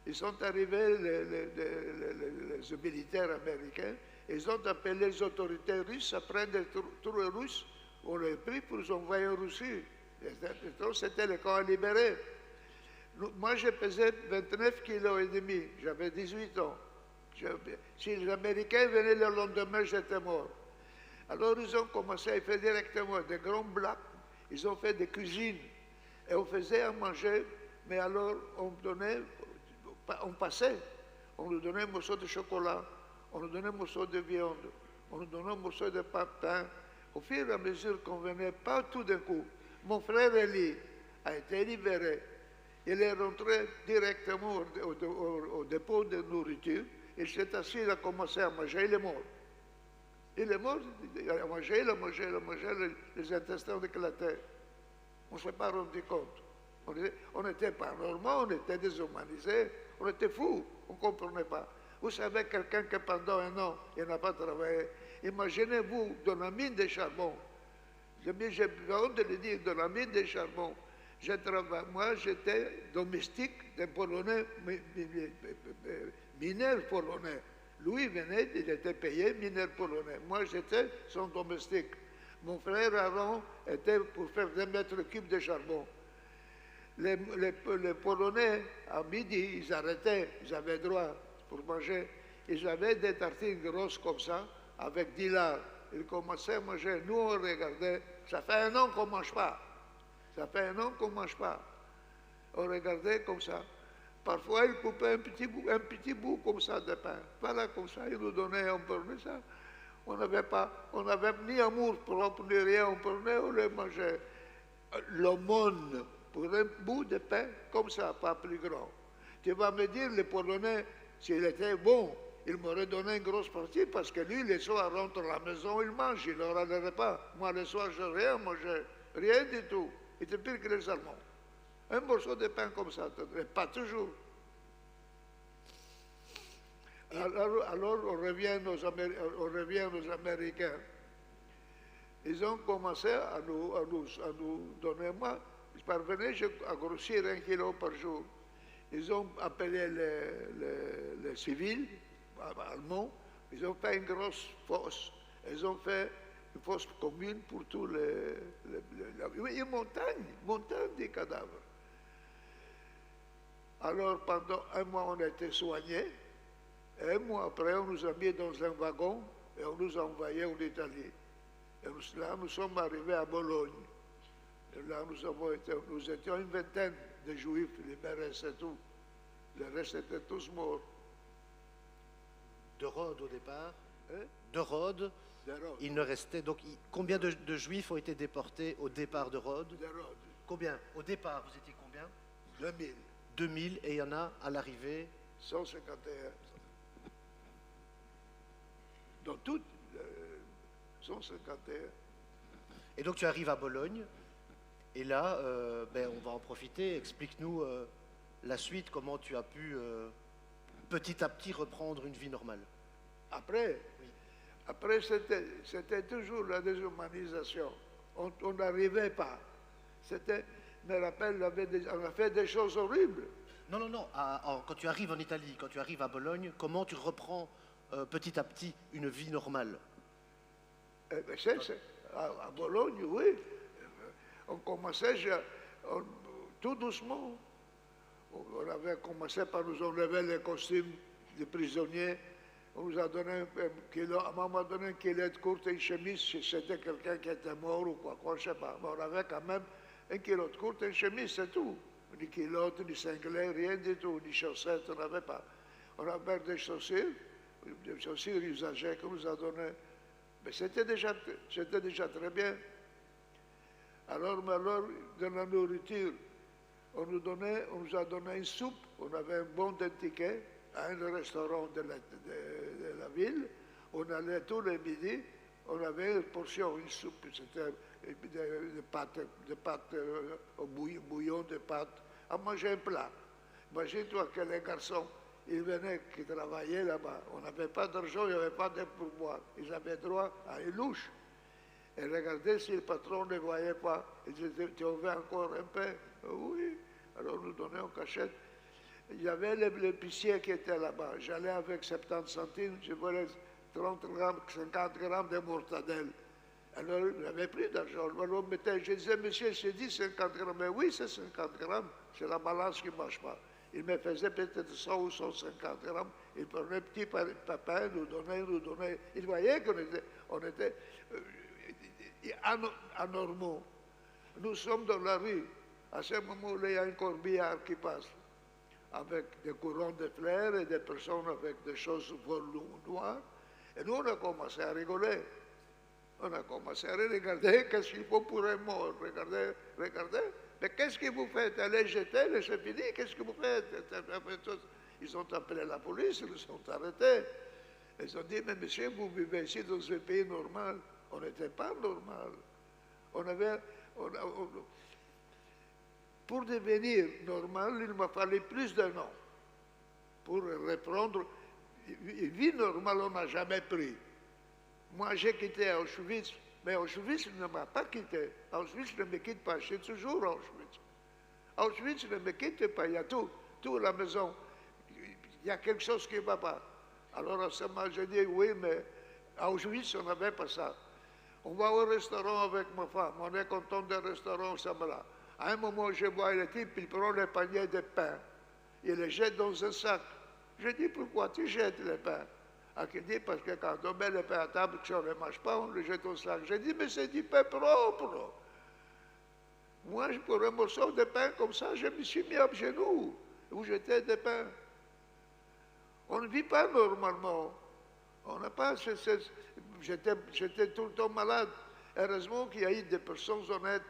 Ils sont arrivés, les militaires américains, ils ont appelé les autorités russes, après des troupes russes, on les a pris pour les envoyer en Russie. C'était le camp libéré. Moi, je pesais 29,5 kg, j'avais 18 ans. Si les Américains venaient le lendemain, j'étais mort. Alors, ils ont commencé à faire directement des grands blocs, ils ont fait des cuisines, et on faisait à manger, mais alors on passait, on nous donnait un morceau de chocolat, on nous donnait un morceau de viande, on nous donnait un morceau de pain. Au fur et à mesure qu'on venait, pas tout d'un coup. Mon frère Elie a été libéré. Il est rentré directement au dépôt de nourriture. Il s'est assis, il a commencé à manger, il est mort. Il est mort, il a mangé, les intestins ont éclaté. On ne s'est pas rendu compte. On n'était pas normaux, on était déshumanisés, on était fous, on ne comprenait pas. Vous savez, quelqu'un qui pendant un an, il n'a pas travaillé. Imaginez-vous dans la mine de charbon. J'ai honte de le dire, dans la mine de charbon. Moi, j'étais domestique d'un Polonais, mineur polonais. Lui venait, il était payé mineur polonais. Moi, j'étais son domestique. Mon frère Aaron était pour faire 2 mètres cubes de charbon. Les Polonais, à midi, ils arrêtaient, ils avaient droit pour manger. Ils avaient des tartines grosses comme ça, avec 10 lards. Ils commençaient à manger. Nous, on regardait. Ça fait un an qu'on ne mange pas. Ça fait un an qu'on ne mange pas. On regardait comme ça. Parfois, ils coupaient un petit bout comme ça de pain. Voilà, comme ça, ils nous donnaient, on prenait ça. On n'avait ni amour propre, ni rien. On les mangeait. L'aumône, pour un bout de pain, comme ça, pas plus grand. Tu vas me dire, les Polonais, s'il était bon, il m'aurait donné une grosse partie, parce que lui, les soirs, rentre à la maison, il mange, il n'aura le repas. Moi, les soirs, je n'ai rien mangé, rien du tout. Il était pire que les Allemands. Un morceau de pain comme ça, mais pas toujours. Alors on revient aux Américains. Ils ont commencé à nous donner, moi, je parvenais à grossir 1 kilo par jour. Ils ont appelé les civils allemands, ils ont fait une grosse fosse. Ils ont fait une fosse commune pour tous une montagne de cadavres. Alors pendant 1 mois, on a été soignés. Et 1 mois après, on nous a mis dans un wagon et on nous a envoyés en Italie. Et là, nous sommes arrivés à Bologne. Et là, nous étions une vingtaine de Juifs libérés, c'est tout. Le reste étaient tous morts. De Rhodes au départ. Hein? De Rhodes. Il ne restait donc combien de Juifs ont été déportés au départ de Rhodes? De Rhodes. Combien? Au départ, vous étiez combien? 2000. 2000 et il y en a à l'arrivée 151. Dans toutes, 151. Et donc tu arrives à Bologne et là, on va en profiter. Explique-nous la suite, comment tu as pu petit à petit reprendre une vie normale. Après, oui. Après c'était toujours la déshumanisation. On n'arrivait pas. C'était, je me rappelle, on a fait des choses horribles. Non. Quand tu arrives en Italie, quand tu arrives à Bologne, comment tu reprends petit à petit une vie normale? À Bologne, oui. On commençait tout doucement. On avait commencé par nous enlever les costumes de prisonniers. On nous a donné un kilo, maman m'a donné un kilo de courte et une chemise si c'était quelqu'un qui était mort ou quoi, je ne sais pas. Mais on avait quand même 1 kilo de courte et une chemise, c'est tout. Ni culotte, ni cinglé, rien du tout, ni chaussettes, on n'avait pas. On avait des chaussures usagées qu'on nous a données. Mais c'était déjà très bien. Alors, dans la nourriture, on nous a donné une soupe, on avait un bon ticket à un restaurant de la ville. On allait tous les midis, on avait une portion, une soupe, c'était de pâtes au bouillon de pâtes, à manger un plat. Imagine-toi que les garçons, ils venaient, qui travaillaient là-bas, on n'avait pas d'argent, il n'y avait pas de pourboire. Ils avaient droit à une louche. Et regardez si le patron ne voyait pas. Il disait, tu en veux encore un peu? Oui. Alors nous donnions cachette. Il y avait l'épicier qui était là-bas. J'allais avec 70 centimes, je voulais 30 grammes, 50 grammes de mortadelle. Alors, il n'avait plus d'argent. Alors, je disais, monsieur, j'ai dit 50 grammes. Mais oui, c'est 50 grammes. C'est la balance qui ne marche pas. Il me faisait peut-être 100 ou 150 grammes. Il prenait petit pain, nous donnait. Il voyait qu'on était anormaux. Nous sommes dans la rue. À ce moment là il y a un corbillard qui passe avec des courants de fleurs et des personnes avec des choses noires. Et nous, on a commencé à rigoler. On a commencé à regarder qu'est-ce qu'il faut pour un mort. Regardez. Mais qu'est-ce que vous faites? Allez jeter, c'est fini, qu'est-ce que vous faites? Ils ont appelé la police, ils les ont arrêtés. Ils ont dit, mais monsieur, vous vivez ici dans un pays normal. On n'était pas normal. Pour devenir normal, il m'a fallu plus d'un an pour reprendre. Une vie normale, on n'a jamais pris. Moi, j'ai quitté Auschwitz, mais Auschwitz ne m'a pas quitté. Auschwitz ne me quitte pas, je suis toujours à Auschwitz. Auschwitz ne me quitte pas, il y a tout à la maison. Il y a quelque chose qui ne va pas. Alors à ce moment, j'ai dit, oui, mais à Auschwitz, on n'avait pas ça. On va au restaurant avec ma femme, on est content du restaurant, ça me l'a. À un moment, je vois le type, il prend le panier de pain, il le jette dans un sac. Je dis, pourquoi tu jettes le pain? Il dit, parce que quand on met le pain à table, que on ne mange pas, on le jette au sac. Je dis, mais c'est du pain propre. Moi, pour un morceau de pain comme ça, je me suis mis à genoux, où j'étais de pain. On ne vit pas normalement. On n'a pas. J'étais tout le temps malade. Heureusement qu'il y a eu des personnes honnêtes.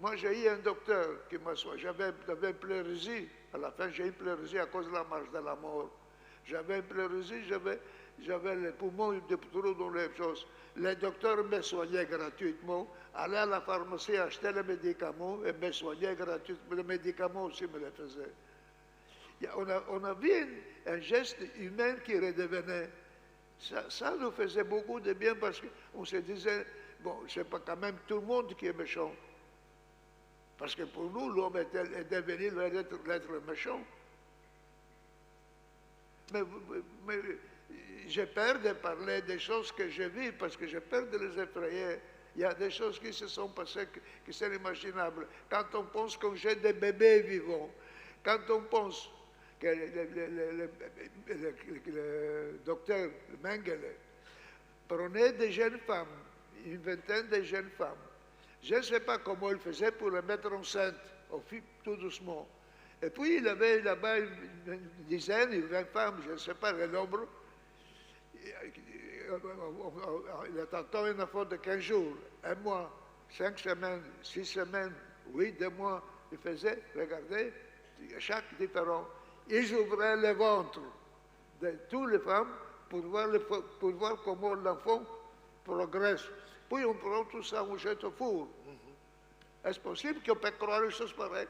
Moi, j'ai eu un docteur qui m'a soigné. J'avais une pleurésie. À la fin, j'ai eu une pleurésie à cause de la marche de la mort. J'avais une pleurésie, j'avais les poumons de trop dans les choses. Les docteurs me soignaient gratuitement. Allaient à la pharmacie acheter les médicaments et me soignaient gratuitement. Les médicaments aussi me les faisaient. On a vu un geste humain qui redevenait. Ça nous faisait beaucoup de bien parce qu'on se disait, bon, c'est pas quand même tout le monde qui est méchant. Parce que pour nous, l'homme est devenu l'être méchant. Mais j'ai peur de parler des choses que j'ai vues parce que j'ai peur de les effrayer. Il y a des choses qui se sont passées qui sont inimaginables. Quand on pense qu'on jette des bébés vivants, quand on pense que le docteur Mengele prenait des jeunes femmes, une vingtaine de jeunes femmes. Je ne sais pas comment il faisait pour les mettre enceintes, tout doucement. Et puis il avait là-bas une dizaine, une 20 femmes, je ne sais pas le nombre. Il attendait un enfant de 15 jours, un mois, 5 semaines, 6 semaines, 2 mois. Il faisait, regardez, chaque différent. Ils ouvraient le ventre de toutes les femmes pour voir comment l'enfant progresse. Puis on prend tout ça, on jette au four. Est-ce possible qu'on peut croire une chose pareille?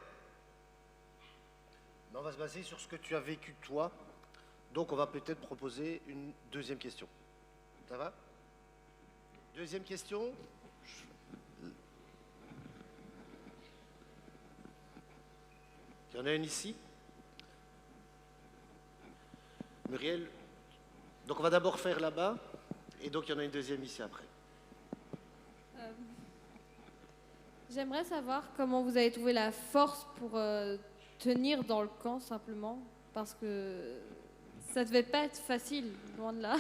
On va se baser sur ce que tu as vécu toi. Donc on va peut-être proposer une deuxième question. Ça va? Deuxième question. Il y en a une ici. Muriel. Donc on va d'abord faire là-bas. Et donc il y en a une deuxième ici après. J'aimerais savoir comment vous avez trouvé la force pour tenir dans le camp simplement, parce que ça ne devait pas être facile, loin de là.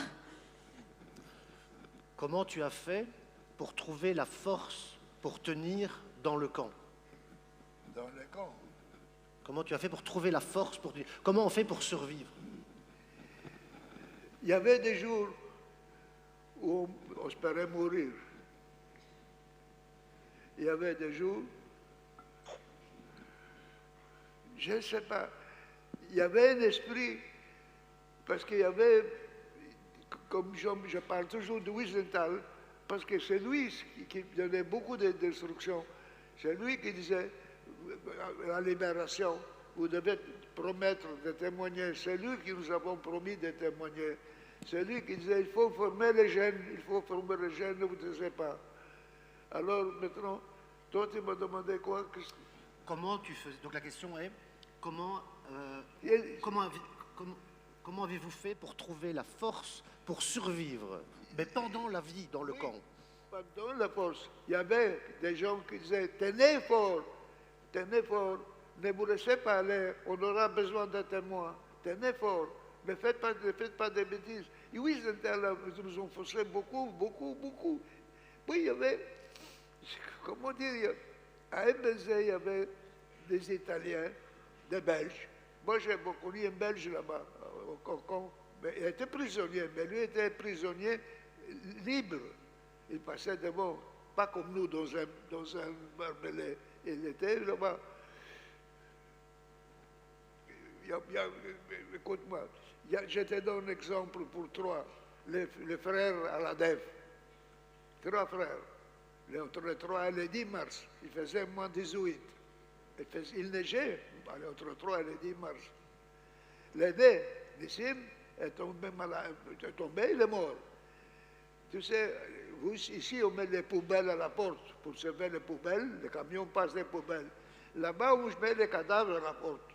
Comment tu as fait pour trouver la force pour tenir dans le camp? Dans le camp. Comment tu as fait pour trouver la force pour tenir? Comment on fait pour survivre? Il y avait des jours où on espérait mourir. Il y avait des jours je ne sais pas. Il y avait un esprit, parce qu'il y avait, comme je parle toujours de Wiesenthal, parce que c'est lui qui donnait beaucoup d'instructions. C'est lui qui disait, à la libération, vous devez promettre de témoigner. C'est lui qui nous avons promis de témoigner. C'est lui qui disait, il faut former les jeunes, ne vous taisez pas. Alors maintenant, toi tu m'as demandé quoi? Comment tu faisais? Donc la question est, comment avez-vous fait pour trouver la force pour survivre, mais pendant la vie dans le camp? Pendant la force, il y avait des gens qui disaient, tenez fort, ne vous laissez pas aller, on aura besoin de témoins, tenez fort, ne faites pas de bêtises. Et oui, ils nous ont forcé beaucoup. Oui, il y avait, comment dire, à Embezé, il y avait des Italiens, des Belges. Moi, j'ai connu un Belge là-bas, au Concon. Mais il était prisonnier, mais lui était prisonnier libre. Il passait devant, pas comme nous dans un barbelé. Il était là-bas. Écoute-moi, je te donne un exemple pour trois. Les frères à la DEF. 3 frères. Entre le 3 et le 10 mars, il faisait moins 18. Il neigeait entre le 3 et le 10 mars. L'aîné, Nissim, est tombé malade, il est mort. Tu sais, ici, on met les poubelles à la porte pour sauver les poubelles, les camions passent les poubelles. Là-bas, on met les cadavres à la porte.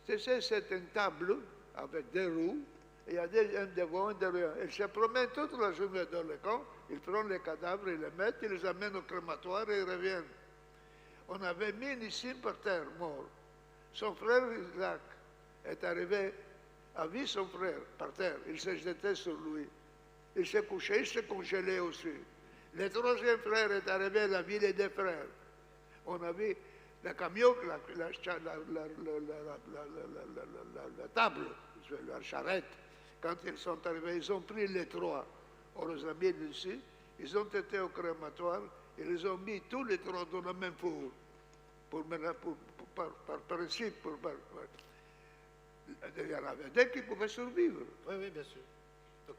Tu sais, c'est une table avec des roues, et il y a un devant, un derrière. Ils se promènent toute la journée dans le camp, ils prennent les cadavres, ils les mettent, ils les amènent au crématoire et ils reviennent. On avait mis Nissim par terre, mort. Son frère Isaac est arrivé, a vu son frère par terre, il s'est jeté sur lui. Il s'est couché, il s'est congelé aussi. Le troisième frère est arrivé à la ville des frères. On a vu le camion, la table, la charrette. Quand ils sont arrivés, ils ont pris les 3. On les a mis ici. Ils ont été au crématoire. Ils les ont mis tous les 3 dans le même four. Par principe. Il y en avait des qui pouvaient survivre. Oui, bien sûr. Donc,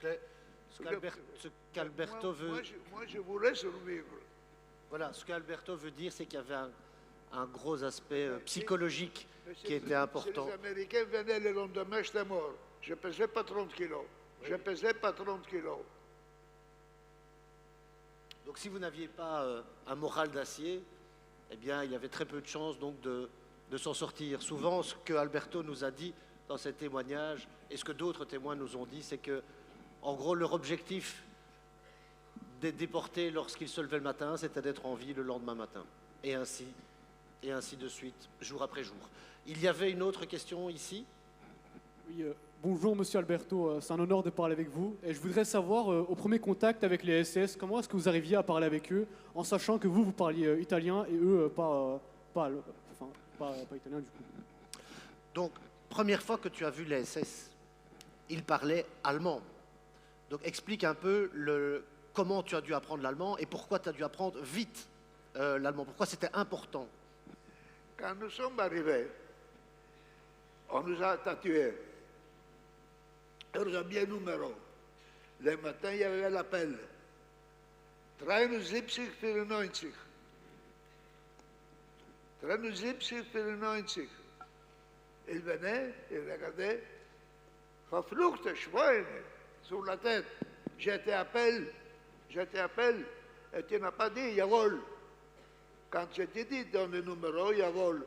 ce qu'Alberto veut... Moi, je voulais survivre. Voilà, ce qu'Alberto veut dire, c'est qu'il y avait un gros aspect psychologique qui était important. Si les Américains venaient le lendemain, j'étais mort. Je ne pesais pas 30 kilos. Je ne pesais pas 30 kilos. Donc si vous n'aviez pas un moral d'acier, eh bien, il y avait très peu de chances donc, de s'en sortir. Souvent, ce que Alberto nous a dit dans ses témoignages, et ce que d'autres témoins nous ont dit, c'est que, en gros, leur objectif d'être déportés lorsqu'ils se levaient le matin, c'était d'être en vie le lendemain matin. Et ainsi de suite, jour après jour. Il y avait une autre question ici. Oui, bonjour Monsieur Alberto, c'est un honneur de parler avec vous. Et je voudrais savoir, au premier contact avec les SS, comment est-ce que vous arriviez à parler avec eux, en sachant que vous parliez italien et eux pas italien du coup. Donc, première fois que tu as vu les SS, ils parlaient allemand. Donc explique un peu comment tu as dû apprendre l'allemand et pourquoi tu as dû apprendre vite l'allemand. Pourquoi c'était important? Quand nous sommes arrivés, on nous a tatoués. On nous a mis un numéro. Le matin, il y avait l'appel. 7394. 7394. Il venait, il regardait. Verfluchte Schweine sur la tête. Je t'appelle. Et tu n'as pas dit Jawohl. Quand je t'ai dit dans le numéro Jawohl,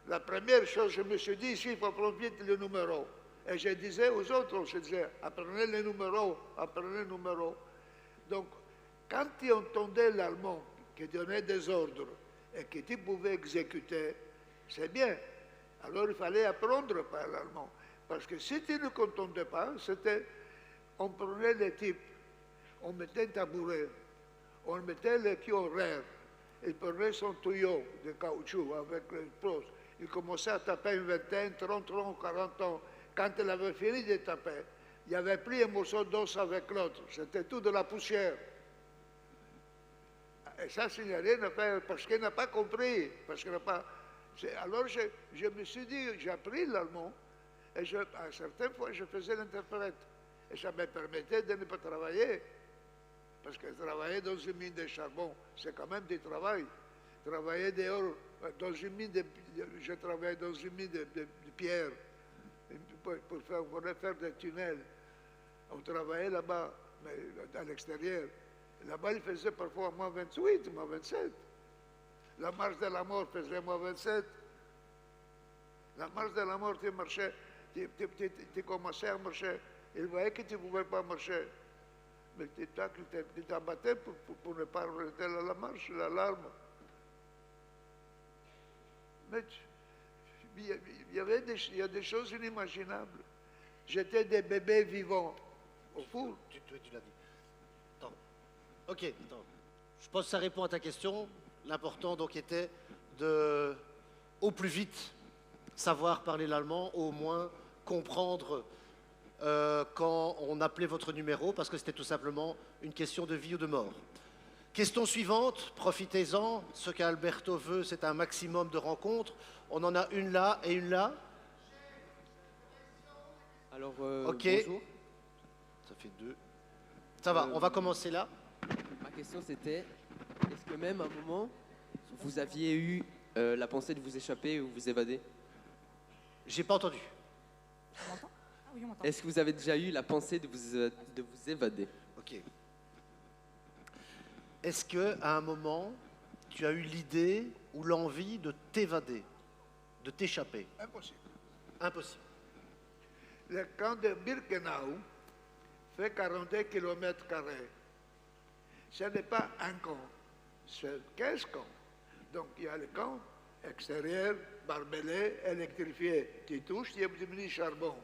la première chose, je me suis dit, ici, il faut prendre vite le numéro. Et je disais aux autres, je disais, apprenez le numéro. Donc, quand tu entendais l'allemand qui donnait des ordres et que tu pouvais exécuter, c'est bien. Alors, il fallait apprendre par l'allemand. Parce que si tu ne contendais pas, on prenait les types, on mettait un tabouret, on mettait le cul horaire, il prenait son tuyau de caoutchouc avec les pros. Il commençait à taper une vingtaine, 30 ans, 40 ans. Quand il avait fini de taper, il avait pris un morceau d'os avec l'autre. C'était tout de la poussière. Et ça, il n'y a rien à faire parce qu'il n'a pas compris. Parce qu'il n'a pas... Alors je me suis dit, j'ai appris l'allemand, et à certaines fois, je faisais l'interprète. Et ça me permettait de ne pas travailler. Parce que travailler dans une mine de charbon, c'est quand même du travail. Travailler dehors, dans une mine je travaillais dans une mine de pierre pour faire des tunnels. On travaillait là-bas, mais à l'extérieur. Là-bas, il faisait parfois moins 28, moins 27. La marche de la mort faisait moins 27. La marche de la mort, tu marchais, tu commençais à marcher. Il voyait que tu ne pouvais pas marcher. Mais tu t'abattais pour ne pas arrêter la marche, l'alarme. Mais il y a des choses inimaginables. J'étais des bébés vivants au four. Tu l'as dit. Attends. Ok, attends. Je pense que ça répond à ta question. L'important donc était de, au plus vite, savoir parler l'allemand, au moins comprendre quand on appelait votre numéro, parce que c'était tout simplement une question de vie ou de mort. Question suivante, profitez-en. Ce qu'Alberto veut, c'est un maximum de rencontres. On en a une là et une là. Alors, Ok. bonjour. Ça fait 2. Ça va, on va commencer là. Ma question c'était, est-ce que même à un moment, vous aviez eu la pensée de vous échapper ou vous évader? J'ai pas entendu. On m'entend? Ah oui, on m'entend. Est-ce que vous avez déjà eu la pensée de vous évader? Ok. Est-ce que à un moment, tu as eu l'idée ou l'envie de t'évader, de t'échapper? Impossible. Impossible. Le camp de Birkenau fait 42 km². Ce n'est pas un camp, c'est 15 camps. Donc il y a le camp extérieur, barbelé, électrifié. Tu touches, tu es devenu charbon.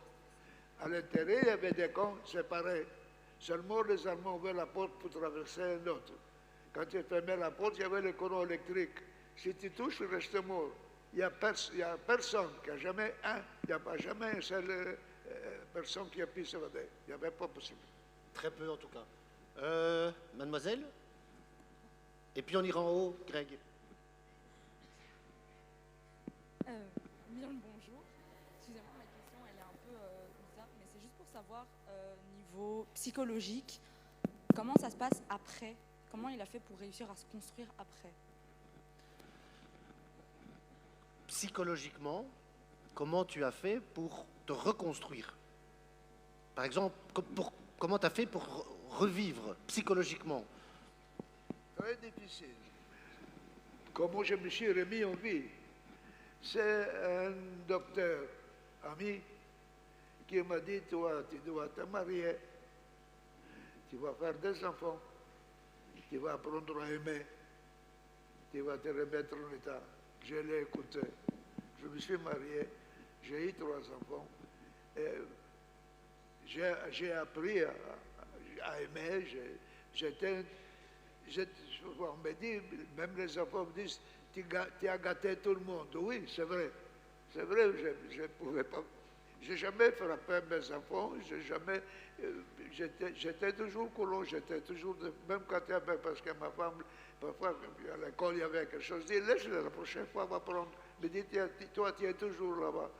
À l'intérieur, il y avait des camps séparés. Seulement les Allemands ouvraient la porte pour traverser un autre. Quand tu fermais la porte, il y avait le courant électrique. Si tu touches, tu restes mort. Il n'y a, personne qui a jamais il n'y a pas jamais une seule personne qui a pu s'évader. Il n'y avait pas possible. Très peu en tout cas. Mademoiselle? Et puis on ira en haut, Greg. Bien le bonjour. Excusez-moi, ma question elle est un peu bizarre, mais c'est juste pour savoir, niveau psychologique, comment ça se passe après? Comment il a fait pour réussir à se construire après? Psychologiquement, comment tu as fait pour te reconstruire? Par exemple, comment tu as fait pour revivre psychologiquement? Très difficile. Comment je me suis remis en vie? C'est un docteur, ami, qui m'a dit, toi, tu dois te marier, tu vas faire des enfants, tu vas apprendre à aimer, tu vas te remettre en état. Je l'ai écouté. Je me suis marié, j'ai eu 3 enfants. Et j'ai appris à aimer. On me dit, même les enfants me disent, tu as gâté tout le monde. Oui, c'est vrai. C'est vrai, je ne pouvais pas. Je n'ai jamais frappé mes enfants, j'étais toujours colon, j'étais toujours, même quand il y avait, parce que ma femme, parfois à l'école il y avait quelque chose, je dis, laisse-le, la prochaine fois on va prendre. Mais dit, toi tu es toujours là-bas.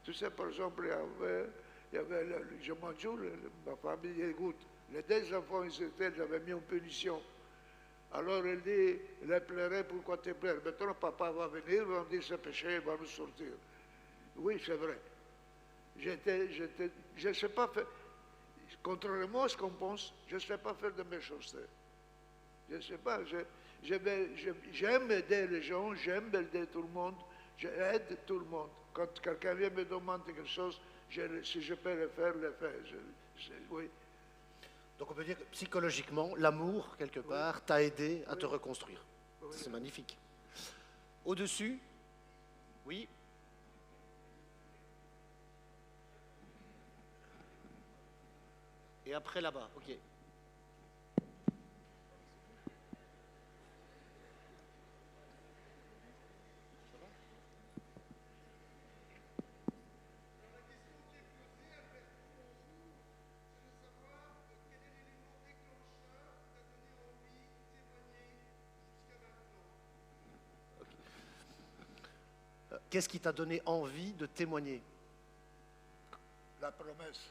Tu sais, par exemple, il y avait je mange, ma femme dit, écoute, les 2 enfants, j'avais mis en punition. Alors elle dit, il pleurait, pourquoi tu pleures? Maintenant papa va venir, on dit c'est péché, il va nous sortir. Oui, c'est vrai. Je ne sais pas faire, contrairement à ce qu'on pense, je ne sais pas faire de méchanceté. Je ne sais pas, j'aime aider les gens, j'aime aider tout le monde, j'aide tout le monde. Quand quelqu'un vient me demander quelque chose, si je peux le faire, le fais. Oui. Donc on peut dire que psychologiquement, l'amour, quelque part, t'a aidé à te reconstruire. Oui. C'est magnifique. Au-dessus? Oui. Et après là-bas, ok. Qu'est-ce qui t'a donné envie de témoigner? La promesse.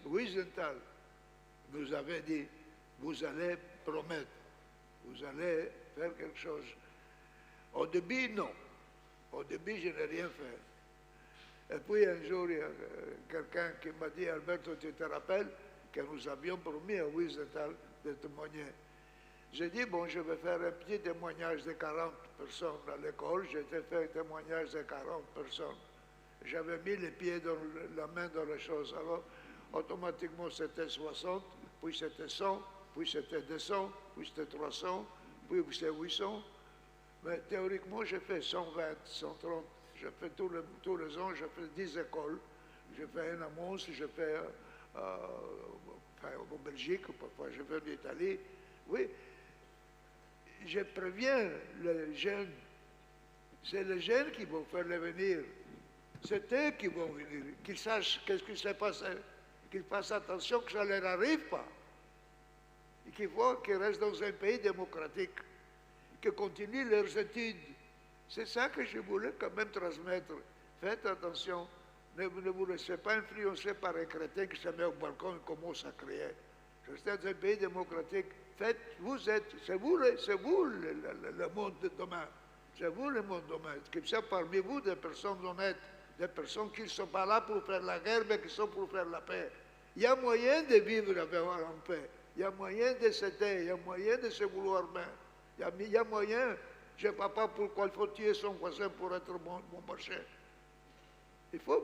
Wiesenthal nous avait dit, vous allez promettre, vous allez faire quelque chose. Au début, non. Au début, je n'ai rien fait. Et puis un jour, il y a quelqu'un qui m'a dit, Alberto, tu te rappelles que nous avions promis à Wiesenthal de témoigner. J'ai dit, bon, je vais faire un petit témoignage de 40 personnes à l'école. J'ai fait un témoignage de 40 personnes. J'avais mis les pieds dans la main dans les choses. Alors, automatiquement, c'était 60, puis c'était 100, puis c'était 200, puis c'était 300, puis c'était 800. Mais théoriquement, j'ai fait 120, 130. Je fais tous les ans, je fais 10 écoles. Je fais un à Mons, je fais en Belgique, parfois je vais en Italie. Oui, je préviens les jeunes. C'est les jeunes qui vont faire le venir. C'est eux qui vont venir. Qu'ils sachent qu'est-ce qui s'est passé. Qu'ils fassent attention que ça ne leur arrive pas. Et qu'il faut qu'ils restent dans un pays démocratique. Qu'ils continuent leurs études. C'est ça que je voulais quand même transmettre. Faites attention. Ne vous laissez pas influencer par un crétin qui se met au balcon et commence à crier. Restez dans un pays démocratique. C'est vous le monde de demain. C'est vous le monde de demain. Qu'il y a parmi vous des personnes honnêtes, des personnes qui ne sont pas là pour faire la guerre, mais qui sont pour faire la paix. Il y a moyen de vivre en paix. Il y a moyen de s'aider. Il y a moyen de se vouloir bien. Il y a moyen. Je ne sais pas pourquoi il faut tuer son voisin pour être bon marché. C'est pour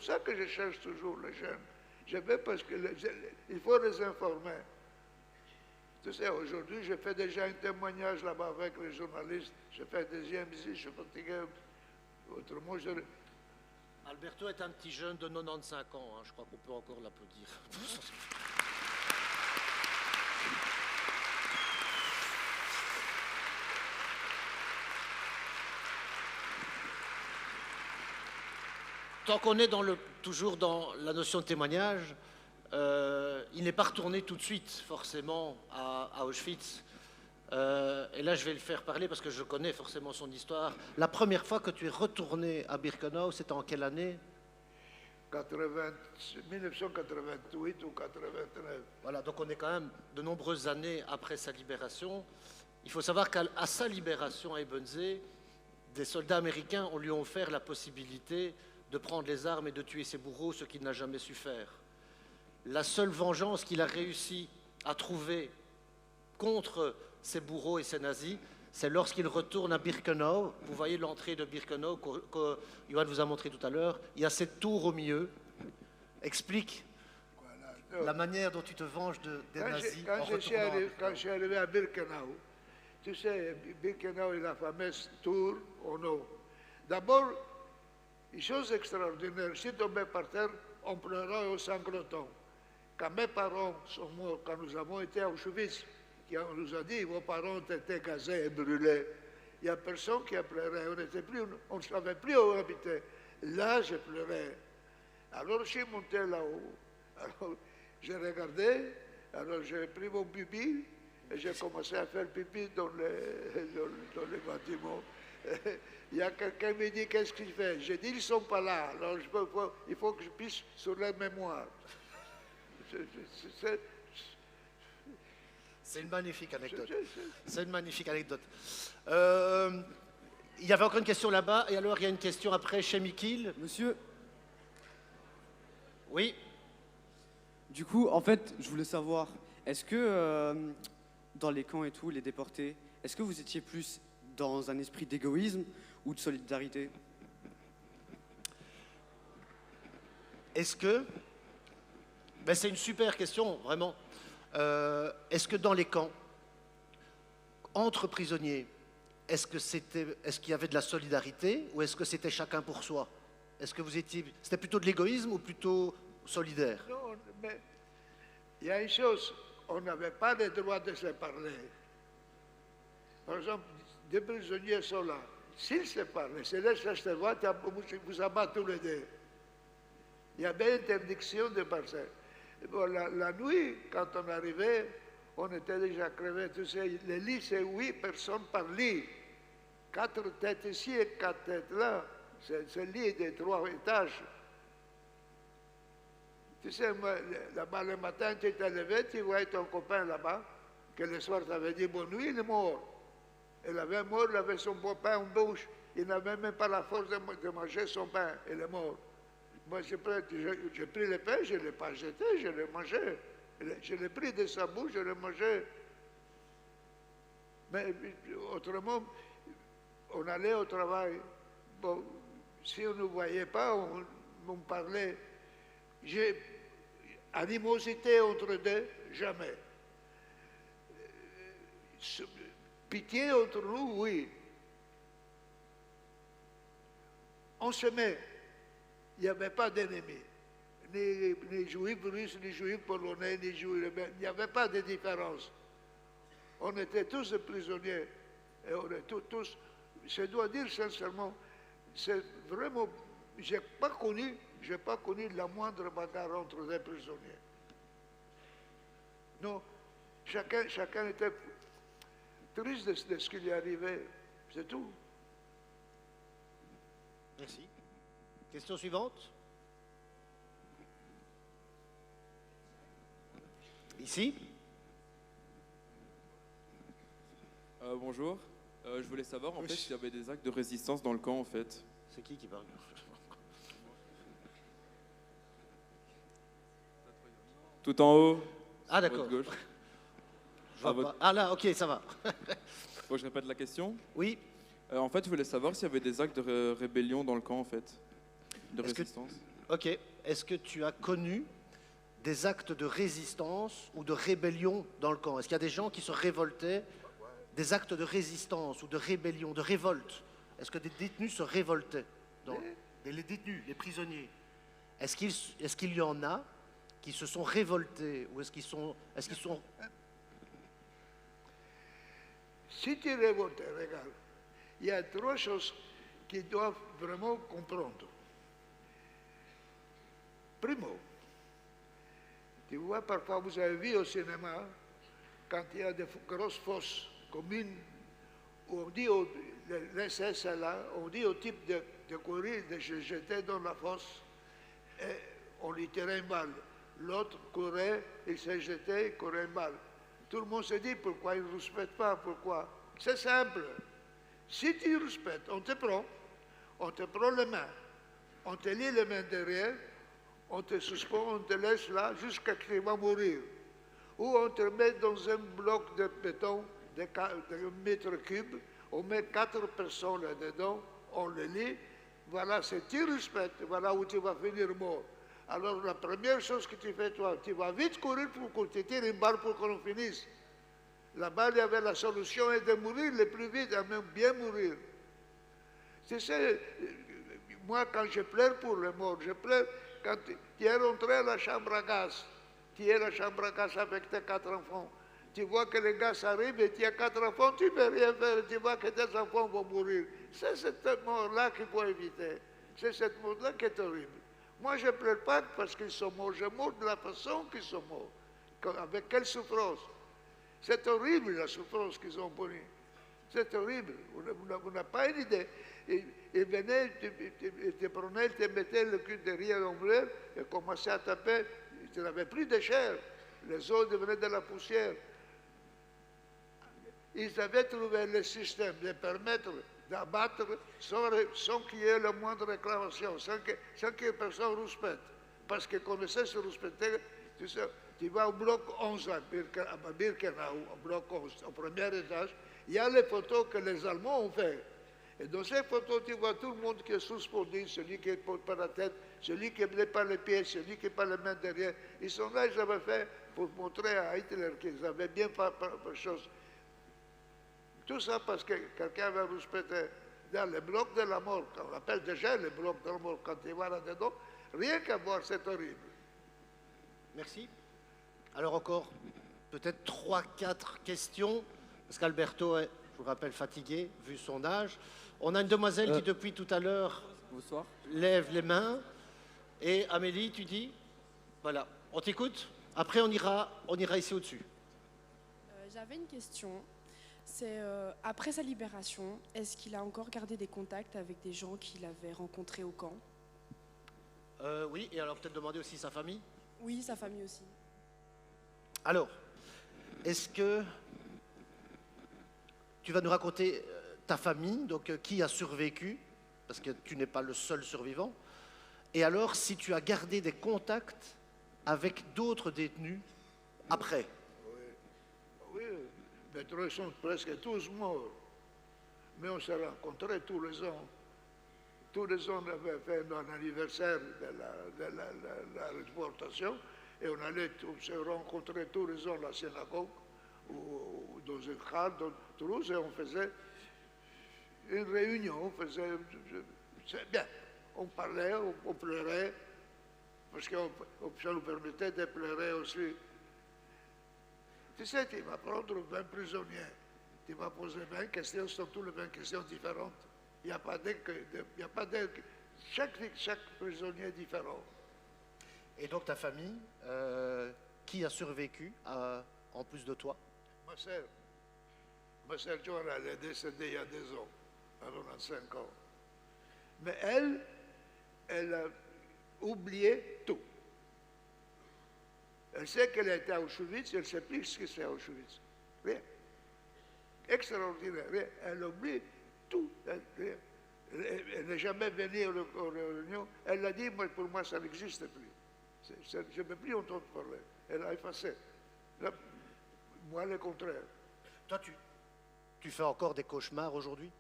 ça que je cherche toujours les jeunes. Je vais parce qu'il faut les informer. Tu sais, aujourd'hui, je fais déjà un témoignage là-bas avec les journalistes. Je fais un deuxième ici, je suis fatigué. Autrement, Alberto est un petit jeune de 95 ans, hein. Je crois qu'on peut encore l'applaudir. Tant qu'on est toujours dans la notion de témoignage, il n'est pas retourné tout de suite, forcément, à Auschwitz. Et là, je vais le faire parler parce que je connais forcément son histoire. La première fois que tu es retourné à Birkenau, c'était en quelle année? 1988 ou 89. Voilà, donc on est quand même de nombreuses années après sa libération. Il faut savoir qu'à sa libération à Ebensee, des soldats américains lui ont offert la possibilité de prendre les armes et de tuer ses bourreaux, ce qu'il n'a jamais su faire. La seule vengeance qu'il a réussi à trouver contre ses bourreaux et ses nazis, c'est lorsqu'il retourne à Birkenau. Vous voyez l'entrée de Birkenau que Johan vous a montré tout à l'heure. Il y a cette tour au milieu. Explique la manière dont tu te venges des nazis en retournant. Quand je suis arrivé à Birkenau, tu sais, Birkenau est la fameuse tour en haut. D'abord, une chose extraordinaire, si tombé par terre, on pleurait au sanglotant. Quand mes parents sont morts, quand nous avons été à Auschwitz, on nous a dit vos parents ont été gazés et brûlés. Il n'y a personne qui a pleuré, on ne savait plus où on habitait. Là, je pleurais. Alors, je suis monté là-haut. Alors, j'ai regardé, alors j'ai pris mon pipi et j'ai commencé à faire pipi dans les bâtiments. Il y a quelqu'un qui me dit qu'est-ce qu'il fait. J'ai dit ils ne sont pas là. Alors il faut que je puisse sur leur mémoire. C'est une magnifique anecdote. C'est une magnifique anecdote. Il y avait encore une question là-bas, et alors il y a une question après chez Mikil. Monsieur, Oui. du coup, en fait, je voulais savoir, est-ce que dans les camps et tout, les déportés, est-ce que vous étiez plus dans un esprit d'égoïsme ou de solidarité? Est-ce que... Ben, c'est une super question, vraiment. Est-ce que dans les camps, entre prisonniers, est-ce qu'il y avait de la solidarité ou est-ce que c'était chacun pour soi? Est-ce que c'était plutôt de l'égoïsme ou plutôt solidaire? Non, mais il y a une chose, on n'avait pas le droit de se parler. Par exemple, des prisonniers sont là. S'ils se parlent, se laissent rester voir, vous abattent tous les deux. Il y avait interdiction de parler. Bon, la nuit, quand on arrivait, on était déjà crevés. Tu sais, les lits, c'est 8 personnes par lit. 4 têtes ici et 4 têtes là. C'est un lit de 3 étages. Tu sais, moi, là-bas, le matin, tu t'es levé, tu vois ton copain là-bas, que le soir, t'avais dit bonne nuit, il est mort. Il avait mort, il avait son beau pain en bouche. Il n'avait même pas la force de manger son pain. Il est mort. Moi, j'ai pris le pain, je ne l'ai pas jeté, je l'ai mangé. Je l'ai pris de sa bouche, je l'ai mangé. Mais autrement, on allait au travail. Bon, si on ne voyait pas, on parlait. J'ai animosité entre deux, jamais. Pitié entre nous, oui. On s'aimait. Il n'y avait pas d'ennemis. Ni juifs russes, ni juifs polonais, ni juifs. Il n'y avait pas de différence. On était tous des prisonniers. Et on est tous. Je dois dire sincèrement, c'est vraiment. Je n'ai pas connu la moindre bagarre entre des prisonniers. Non. Chacun était triste de ce qui lui arrivait. C'est tout. Merci. Question suivante. Ici. Bonjour. Je voulais savoir en fait s'il y avait des actes de résistance dans le camp en fait. C'est qui parle? Tout en haut. Ah sur d'accord. votre gauche. Ah là, ok, ça va. Bon, je répète la question. Oui. En fait, je voulais savoir s'il y avait des actes de rébellion dans le camp en fait, de résistance. Ok. Est-ce que tu as connu des actes de résistance ou de rébellion dans le camp? Est-ce qu'il y a des gens qui se révoltaient, des actes de résistance ou de rébellion, de révolte? Est-ce que des détenus se révoltaient? Les détenus, les prisonniers. Est-ce qu'il y en a qui se sont révoltés ou est-ce qu'ils sont... Si tu révoltes, regarde, il y a 3 choses qu'ils doivent vraiment comprendre. Primo, tu vois, parfois vous avez vu au cinéma, quand il y a des grosses fosses communes, où on dit, l'SS est là, on dit au type de courir, de se jeter dans la fosse, et on lui tirait une balle. L'autre courait, il s'est jeté, il courait une balle. Tout le monde se dit pourquoi il ne respecte pas, pourquoi. C'est simple. Si tu respectes, on te prend les mains, on te lie les mains derrière, on te suspend, on te laisse là jusqu'à ce que tu vas mourir. Ou on te met dans un bloc de béton de 1 mètre cube, on met 4 personnes là-dedans, on le lit, voilà, c'est tu respectes, voilà où tu vas finir mort. Alors la première chose que tu fais, toi, tu vas vite courir pour qu'on te tire une balle pour qu'on finisse. La balle, il y avait la solution est de mourir le plus vite, et même bien mourir. Tu sais, moi quand je pleure pour le mort, je pleure quand tu es rentré à la chambre à gaz. Tu es à la chambre à gaz avec tes 4 enfants. Tu vois que le gaz arrive et tu as 4 enfants, tu ne peux rien faire, tu vois que tes enfants vont mourir. C'est cette mort-là qu'il faut éviter. C'est cette mort-là qui est horrible. Moi, je ne pleure pas parce qu'ils sont morts, je meurs de la façon qu'ils sont morts. Avec quelle souffrance. C'est horrible la souffrance qu'ils ont connue. C'est horrible. Vous n'avez pas une idée. Ils venaient, ils te prenaient, ils te mettaient le cul derrière l'ombrelle et commençaient à taper. Tu n'avais plus de chair. Les os devenaient de la poussière. Ils avaient trouvé le système de permettre d'abattre sans qu'il y ait la moindre réclamation, sans que personne respecte. Parce qu'ils connaissaient se respecter. Tu sais, tu vas au bloc 11 à Birkenau, au bloc 11, au premier étage, il y a les photos que les Allemands ont faites. Et dans ces photos, tu vois tout le monde qui est suspendu, celui qui est par la tête, celui qui n'est pas les pieds, celui qui n'est pas les mains derrière. Ils sont là, ils avaient fait pour montrer à Hitler qu'ils avaient bien fait quelque chose. Tout ça parce que quelqu'un avait respecté dans le bloc de la mort, on appelle déjà le bloc de la mort, quand tu vas là-dedans, rien qu'à voir, c'est horrible. Merci. Alors encore, peut-être 3-4 questions, parce qu'Alberto est, je vous rappelle, fatigué, vu son âge. On a une demoiselle qui, depuis tout à l'heure, lève les mains. Et Amélie, tu dis? Voilà, on t'écoute. Après, on ira ici au-dessus. J'avais une question. C'est après sa libération, est-ce qu'il a encore gardé des contacts avec des gens qu'il avait rencontrés au camp? Oui, et alors peut-être demander aussi sa famille. Oui, sa famille aussi. Alors, est-ce que tu vas nous raconter ta famille, donc qui a survécu, parce que tu n'es pas le seul survivant, et alors si tu as gardé des contacts avec d'autres détenus après? Oui, maintenant ils sont presque tous morts. Mais on se rencontrait tous les ans. Tous les ans, on avait fait un anniversaire de la déportation et on se rencontrait tous les ans à la synagogue ou dans une salle dans Toulouse et on faisait une réunion. C'est bien. On parlait, on pleurait, parce que ça nous permettait de pleurer aussi. Tu sais, tu vas prendre 20 prisonniers, tu vas poser 20 questions, ce sont toutes les 20 questions différentes. Il n'y a pas de... Chaque prisonnier est différent. Et donc ta famille, qui a survécu en plus de toi? Ma sœur Joanna, elle est décédée il y a 2 ans, à 95 ans. Mais elle a oublié tout. Elle sait qu'elle était à Auschwitz, elle ne sait plus ce que c'est Auschwitz. Rien. Extraordinaire. Rien. Elle oublie tout. Elle n'est jamais venue aux réunions. Elle l'a dit, mais pour moi, ça n'existe plus. Je ne peux plus entendre parler. Elle a effacé. Là, moi, le contraire. Toi, tu fais encore des cauchemars aujourd'hui?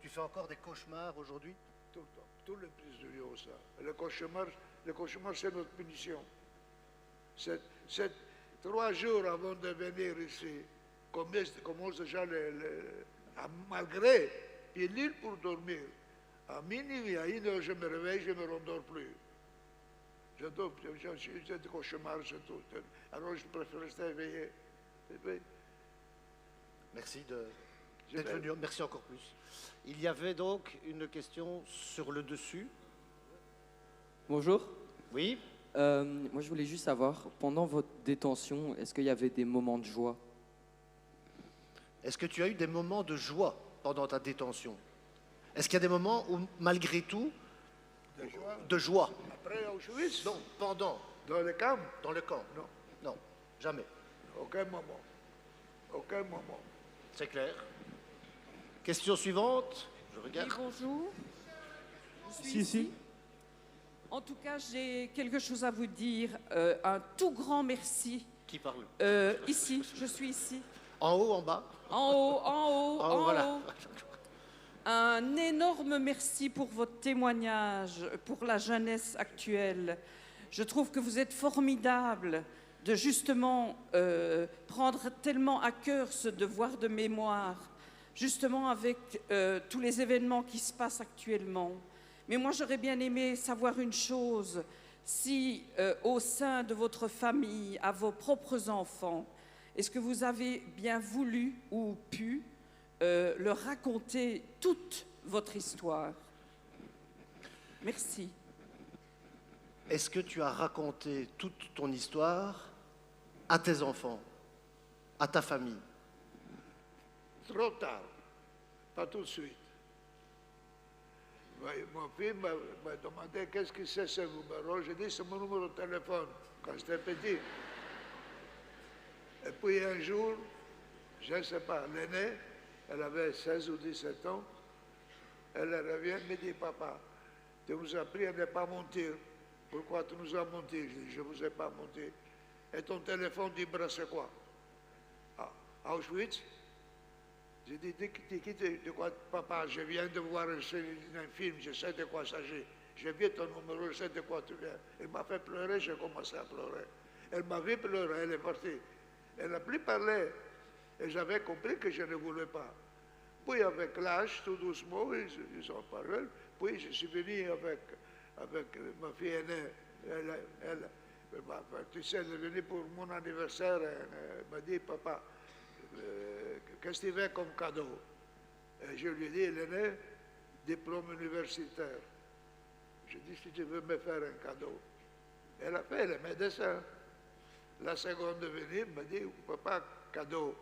Tu fais encore des cauchemars aujourd'hui? Tout le temps. Tous les prisonniers ont ça. Le cauchemar, c'est notre punition. C'est 3 jours avant de venir ici, commence déjà malgré l'île pour dormir. À minuit, à 1h, je me réveille, je ne me rendors plus. J'ai des cauchemars, c'est tout. Alors je préfère rester éveillé. Merci d'être venu. Merci encore plus. Il y avait donc une question sur le dessus. Bonjour. Oui. Moi, je voulais juste savoir, pendant votre détention, est-ce qu'il y avait des moments de joie? Est-ce que tu as eu des moments de joie pendant ta détention? Est-ce qu'il y a des moments où, malgré tout, de joie? Après Auschwitz? Non, pendant. Dans le camp? Dans le camp? Non. Non, jamais. Aucun moment. Aucun moment. C'est clair. Question suivante. Je regarde. Oui, bonjour. Je suis Si, si. ici. En tout cas, j'ai quelque chose à vous dire. Un tout grand merci. Qui parle? Ici, je suis ici. En haut, en bas? En haut, en haut, En haut, voilà. haut. Un énorme merci pour votre témoignage, pour la jeunesse actuelle. Je trouve que vous êtes formidable de justement prendre tellement à cœur ce devoir de mémoire, justement avec tous les événements qui se passent actuellement. Mais moi, j'aurais bien aimé savoir une chose, si au sein de votre famille, à vos propres enfants, est-ce que vous avez bien voulu ou pu leur raconter toute votre histoire? Merci. Est-ce que tu as raconté toute ton histoire à tes enfants, à ta famille? Trop tard. Pas tout de suite. Mon fils m'a demandé qu'est-ce que c'est ce numéro. J'ai dit c'est mon numéro de téléphone quand j'étais petit. Et puis un jour, je ne sais pas, l'aînée, elle avait 16 ou 17 ans, elle revient et me dit, papa, tu nous as appris à ne pas mentir. Pourquoi tu nous as menti? Je dis, je ne vous ai pas menti. Et ton téléphone vibre, c'est quoi? À Auschwitz? J'ai dit, de quoi, papa, je viens de voir un film, je sais de quoi il s'agit. J'ai vu ton numéro, je sais de quoi tu viens. Elle m'a fait pleurer, j'ai commencé à pleurer. Elle m'a vu pleurer, elle est partie. Elle n'a plus parlé. Et j'avais compris que je ne voulais pas. Puis avec l'âge, tout doucement, ils ont parlé. Puis je suis venu avec ma fille aînée. Tu sais, elle est venue pour mon anniversaire. Elle m'a dit, papa, qu'est-ce que tu veux comme cadeau? Et je lui ai dit, l'aînée, diplôme universitaire. Je dis, si tu veux me faire un cadeau. Elle a fait le médecin. La seconde venue m'a dit, papa, cadeau.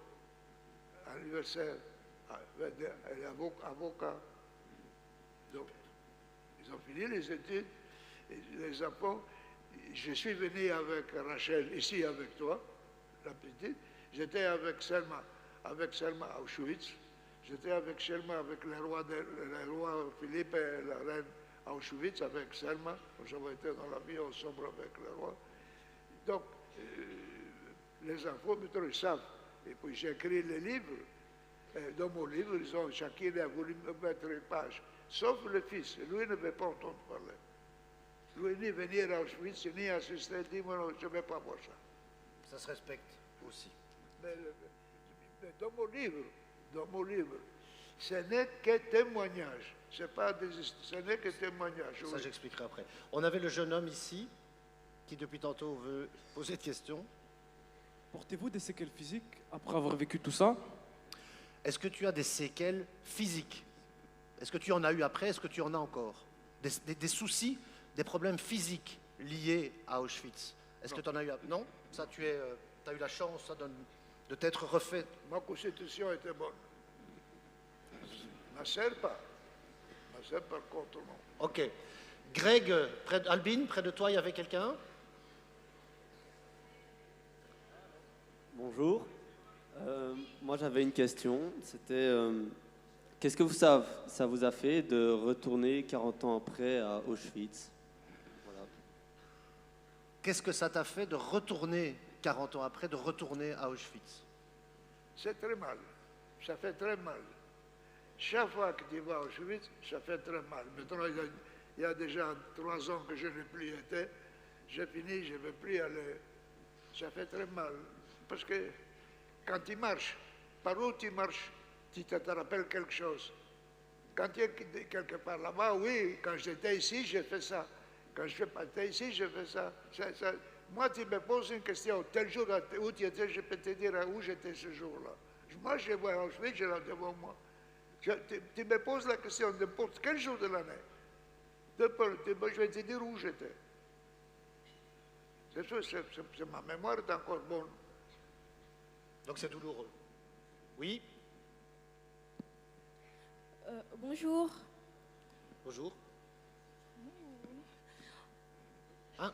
à l'université, elle est avocat. Donc, ils ont fini les études, et les enfants. Je suis venu avec Rachel, ici avec toi, la petite. J'étais avec Selma à Auschwitz. J'étais avec Selma, avec le roi Philippe et la reine à Auschwitz, avec Selma. Nous avons été dans l'avion ensemble avec le roi. Donc, les enfants, maintenant, ils savent. Et puis, j'ai écrit les livres. Et dans mon livre, chacun a voulu me mettre une page. Sauf le fils. Lui ne veut pas entendre parler. Lui, ni venir à Auschwitz, ni assister, dit, non, je ne vais pas voir ça. Ça se respecte aussi. Mais dans mon livre, ce n'est que témoignage. Ce n'est que témoignage. Ça, j'expliquerai après. On avait le jeune homme ici, qui depuis tantôt veut poser des questions. Portez-vous des séquelles physiques après avoir vécu tout ça? Est-ce que tu as des séquelles physiques? Est-ce que tu en as eu après? Est-ce que tu en as encore? Des soucis, des problèmes physiques liés à Auschwitz? Est-ce que tu en as eu après? Non? Ça, tu as eu la chance ça, de t'être refait. Ma constitution était bonne. Ma sœur pas. Ma sœur par contre non. Ok. Greg, Albin, près de toi, il y avait quelqu'un? Bonjour. Moi, j'avais une question. C'était qu'est-ce que ça vous a fait de retourner 40 ans après à Auschwitz? Voilà. Qu'est-ce que ça t'a fait de retourner 40 ans après, de retourner à Auschwitz? C'est très mal. Ça fait très mal. Chaque fois que tu vas à Auschwitz, ça fait très mal. Maintenant, il y a déjà 3 ans que je n'ai plus été. J'ai fini, je ne vais plus aller. Ça fait très mal. Parce que quand tu marches, par où tu marches, tu te rappelles quelque chose. Quand tu es quelque part là-bas, oui, quand j'étais ici, j'ai fait ça. Quand je partais ici, j'ai fait ça. Moi, tu me poses une question, tel jour où tu étais, je peux te dire où j'étais ce jour-là. Moi, je vois Auschwitz, je l'ai devant moi. Tu me poses la question n'importe quel jour de l'année. Je vais te dire où j'étais. C'est sûr, ma mémoire est encore bonne. Donc c'est douloureux. Oui? Bonjour. Bonjour. Ah,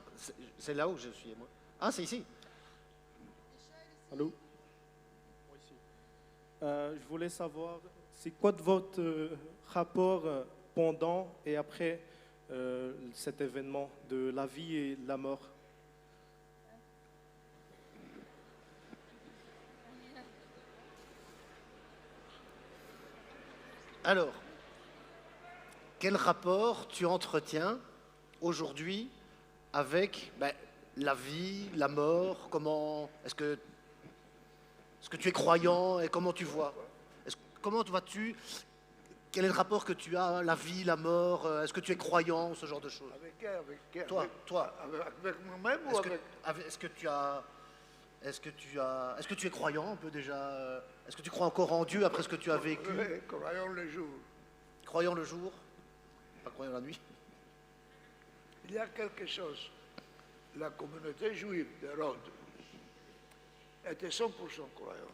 c'est là où je suis, moi. Ah, c'est ici. Allô? Moi ici. Je voulais savoir, c'est quoi de votre rapport pendant et après cet événement de la vie et de la mort? Alors, quel rapport tu entretiens aujourd'hui avec la vie, la mort? Comment est-ce que tu es croyant et comment tu vois? Comment vois-tu? Quel est le rapport que tu as, la vie, la mort? Est-ce que tu es croyant, ce genre de choses? Avec qui? Avec Toi. Avec moi-même ou avec... Est-ce que tu es croyant un peu déjà? Est-ce que tu crois encore en Dieu après ce que tu as vécu? Oui, croyant le jour. Croyant le jour, pas croyant la nuit. Il y a quelque chose. La communauté juive de Rhodes était 100% croyante.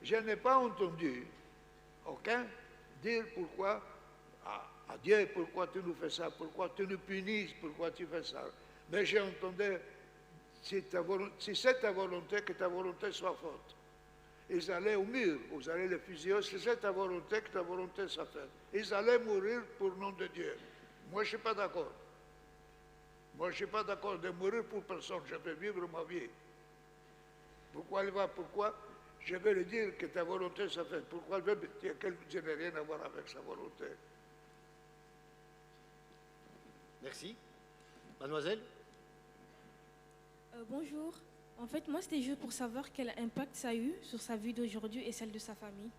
Je n'ai pas entendu aucun dire pourquoi à Dieu, pourquoi tu nous fais ça, pourquoi tu nous punis, pourquoi tu fais ça. Mais j'ai entendu, si c'est ta volonté, que ta volonté soit forte. Ils allaient au mur, vous allez les fusiller, si c'est ta volonté, que ta volonté soit faite. Ils allaient mourir pour le nom de Dieu. Moi, je ne suis pas d'accord. Moi, je ne suis pas d'accord de mourir pour personne. Je veux vivre ma vie. Pourquoi je vais lui dire que ta volonté soit faite. Pourquoi je n'ai rien à voir avec sa volonté. Merci. Mademoiselle? Bonjour. En fait, moi, c'était juste pour savoir quel impact ça a eu sur sa vie d'aujourd'hui et celle de sa famille.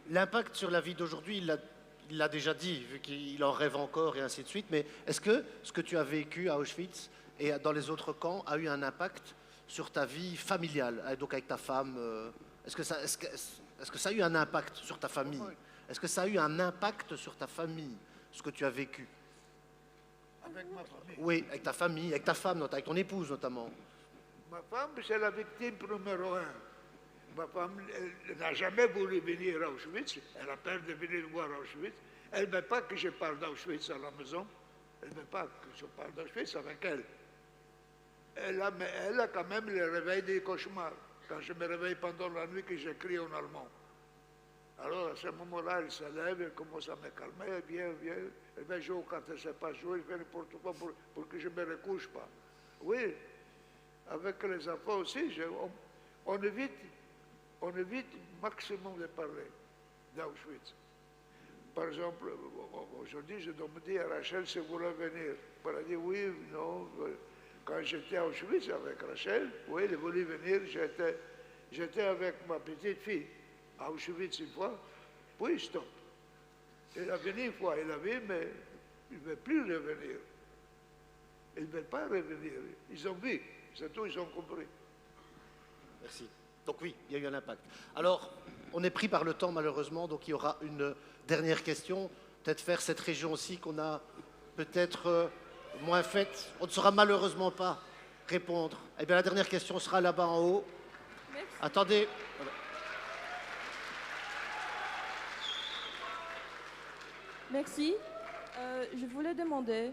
L'impact sur la vie d'aujourd'hui, il l'a déjà dit, vu qu'il en rêve encore et ainsi de suite, mais est-ce que ce que tu as vécu à Auschwitz et dans les autres camps a eu un impact sur ta vie familiale, donc avec ta femme? Est-ce que ça a eu un impact sur ta famille? Est-ce que ça a eu un impact sur ta famille, ce que tu as vécu? Avec ma famille? Oui, avec ta famille, avec ta femme, avec ton épouse notamment. Ma femme, c'est la victime numéro 1. Ma femme elle n'a jamais voulu venir à Auschwitz. Elle a peur de venir voir Auschwitz. Elle ne veut pas que je parle d'Auschwitz à la maison. Elle ne veut pas que je parle d'Auschwitz avec elle. Elle a quand même le réveil des cauchemars. Quand je me réveille pendant la nuit, que j'écris en allemand. Alors, à ce moment-là, elle se lève, elle commence à me calmer, elle vient, elle va jouer quand elle ne sait pas jouer, elle fait n'importe quoi pour que je ne me recouche pas. Oui, avec les enfants aussi, on évite maximum de parler d'Auschwitz. Par exemple, aujourd'hui, je dois me dire à Rachel si vous voulez venir. Elle a dit oui, non. Quand j'étais à Auschwitz avec Rachel, oui, elle voulait venir, j'étais avec ma petite fille à Auschwitz une fois, puis stop. Elle a venu une fois, elle a vu, mais il ne veut plus revenir. Ils ne veulent pas revenir. Ils ont vu, c'est tout, ils ont compris. Merci. Donc oui, il y a eu un impact. Alors, on est pris par le temps malheureusement, donc il y aura une dernière question. Peut-être faire cette région aussi qu'on a peut-être moins faite. On ne saura malheureusement pas répondre. Eh bien, la dernière question sera là-bas en haut. Merci. Attendez. Voilà. Merci. Je voulais demander,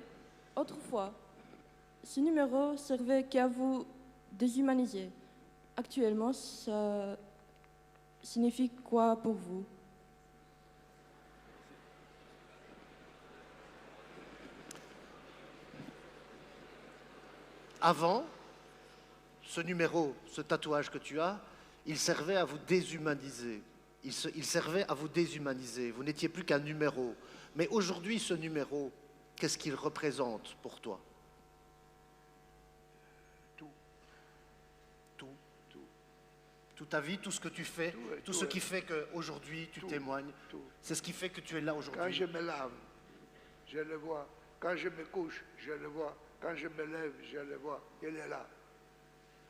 autrefois, ce numéro servait qu'à vous déshumaniser. Actuellement, ça signifie quoi pour vous? Avant, ce numéro, ce tatouage que tu as, il servait à vous déshumaniser. Il servait à vous déshumaniser. Vous n'étiez plus qu'un numéro. Mais aujourd'hui, ce numéro, qu'est-ce qu'il représente pour toi? Toute ta vie, tout ce que tu fais, tout ce qui fait qu'aujourd'hui tu témoignes, c'est ce qui fait que tu es là aujourd'hui. Quand je me lave, je le vois. Quand je me couche, je le vois. Quand je me lève, je le vois. Il est là.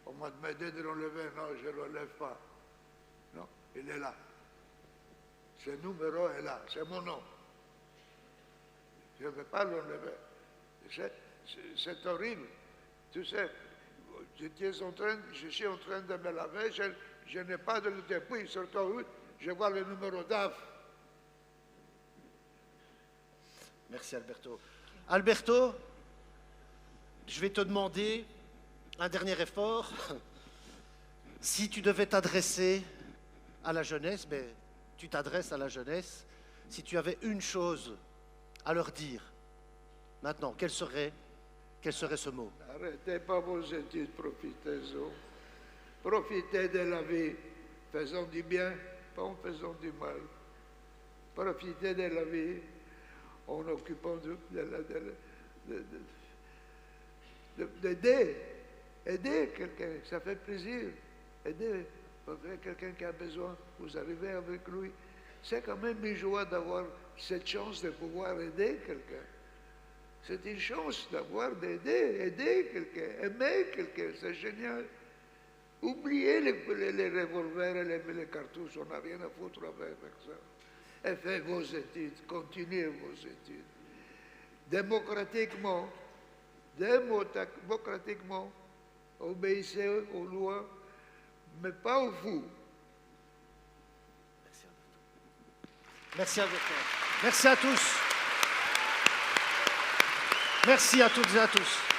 On m'a demandé de l'enlever. Non, je ne l'enlève pas. Non, il est là. Ce numéro est là. C'est mon nom. Je ne vais pas l'enlever. C'est horrible. Tu sais, je suis en train de me laver. Je n'ai pas de depuis, surtout, je vois le numéro DAF. Merci Alberto. Alberto, je vais te demander un dernier effort. Si tu devais t'adresser à la jeunesse, ben, tu t'adresses à la jeunesse. Si tu avais une chose à leur dire, maintenant, quel serait ce mot? Arrêtez pas vos études, profitez-en. Profitez de la vie, faisons du bien, pas en faisant du mal. Profitez de la vie en occupant d'aider. Aider quelqu'un, ça fait plaisir. Aider quelqu'un qui a besoin, vous arrivez avec lui. C'est quand même une joie d'avoir cette chance de pouvoir aider quelqu'un. C'est une chance d'avoir aider quelqu'un, aimer quelqu'un, c'est génial. Oubliez les revolvers et les cartouches, on n'a rien à foutre avec ça. Et faites vos études, continuez vos études. Démocratiquement, obéissez aux lois, mais pas aux fous. Merci Alberto. Merci à tous. Merci à toutes et à tous.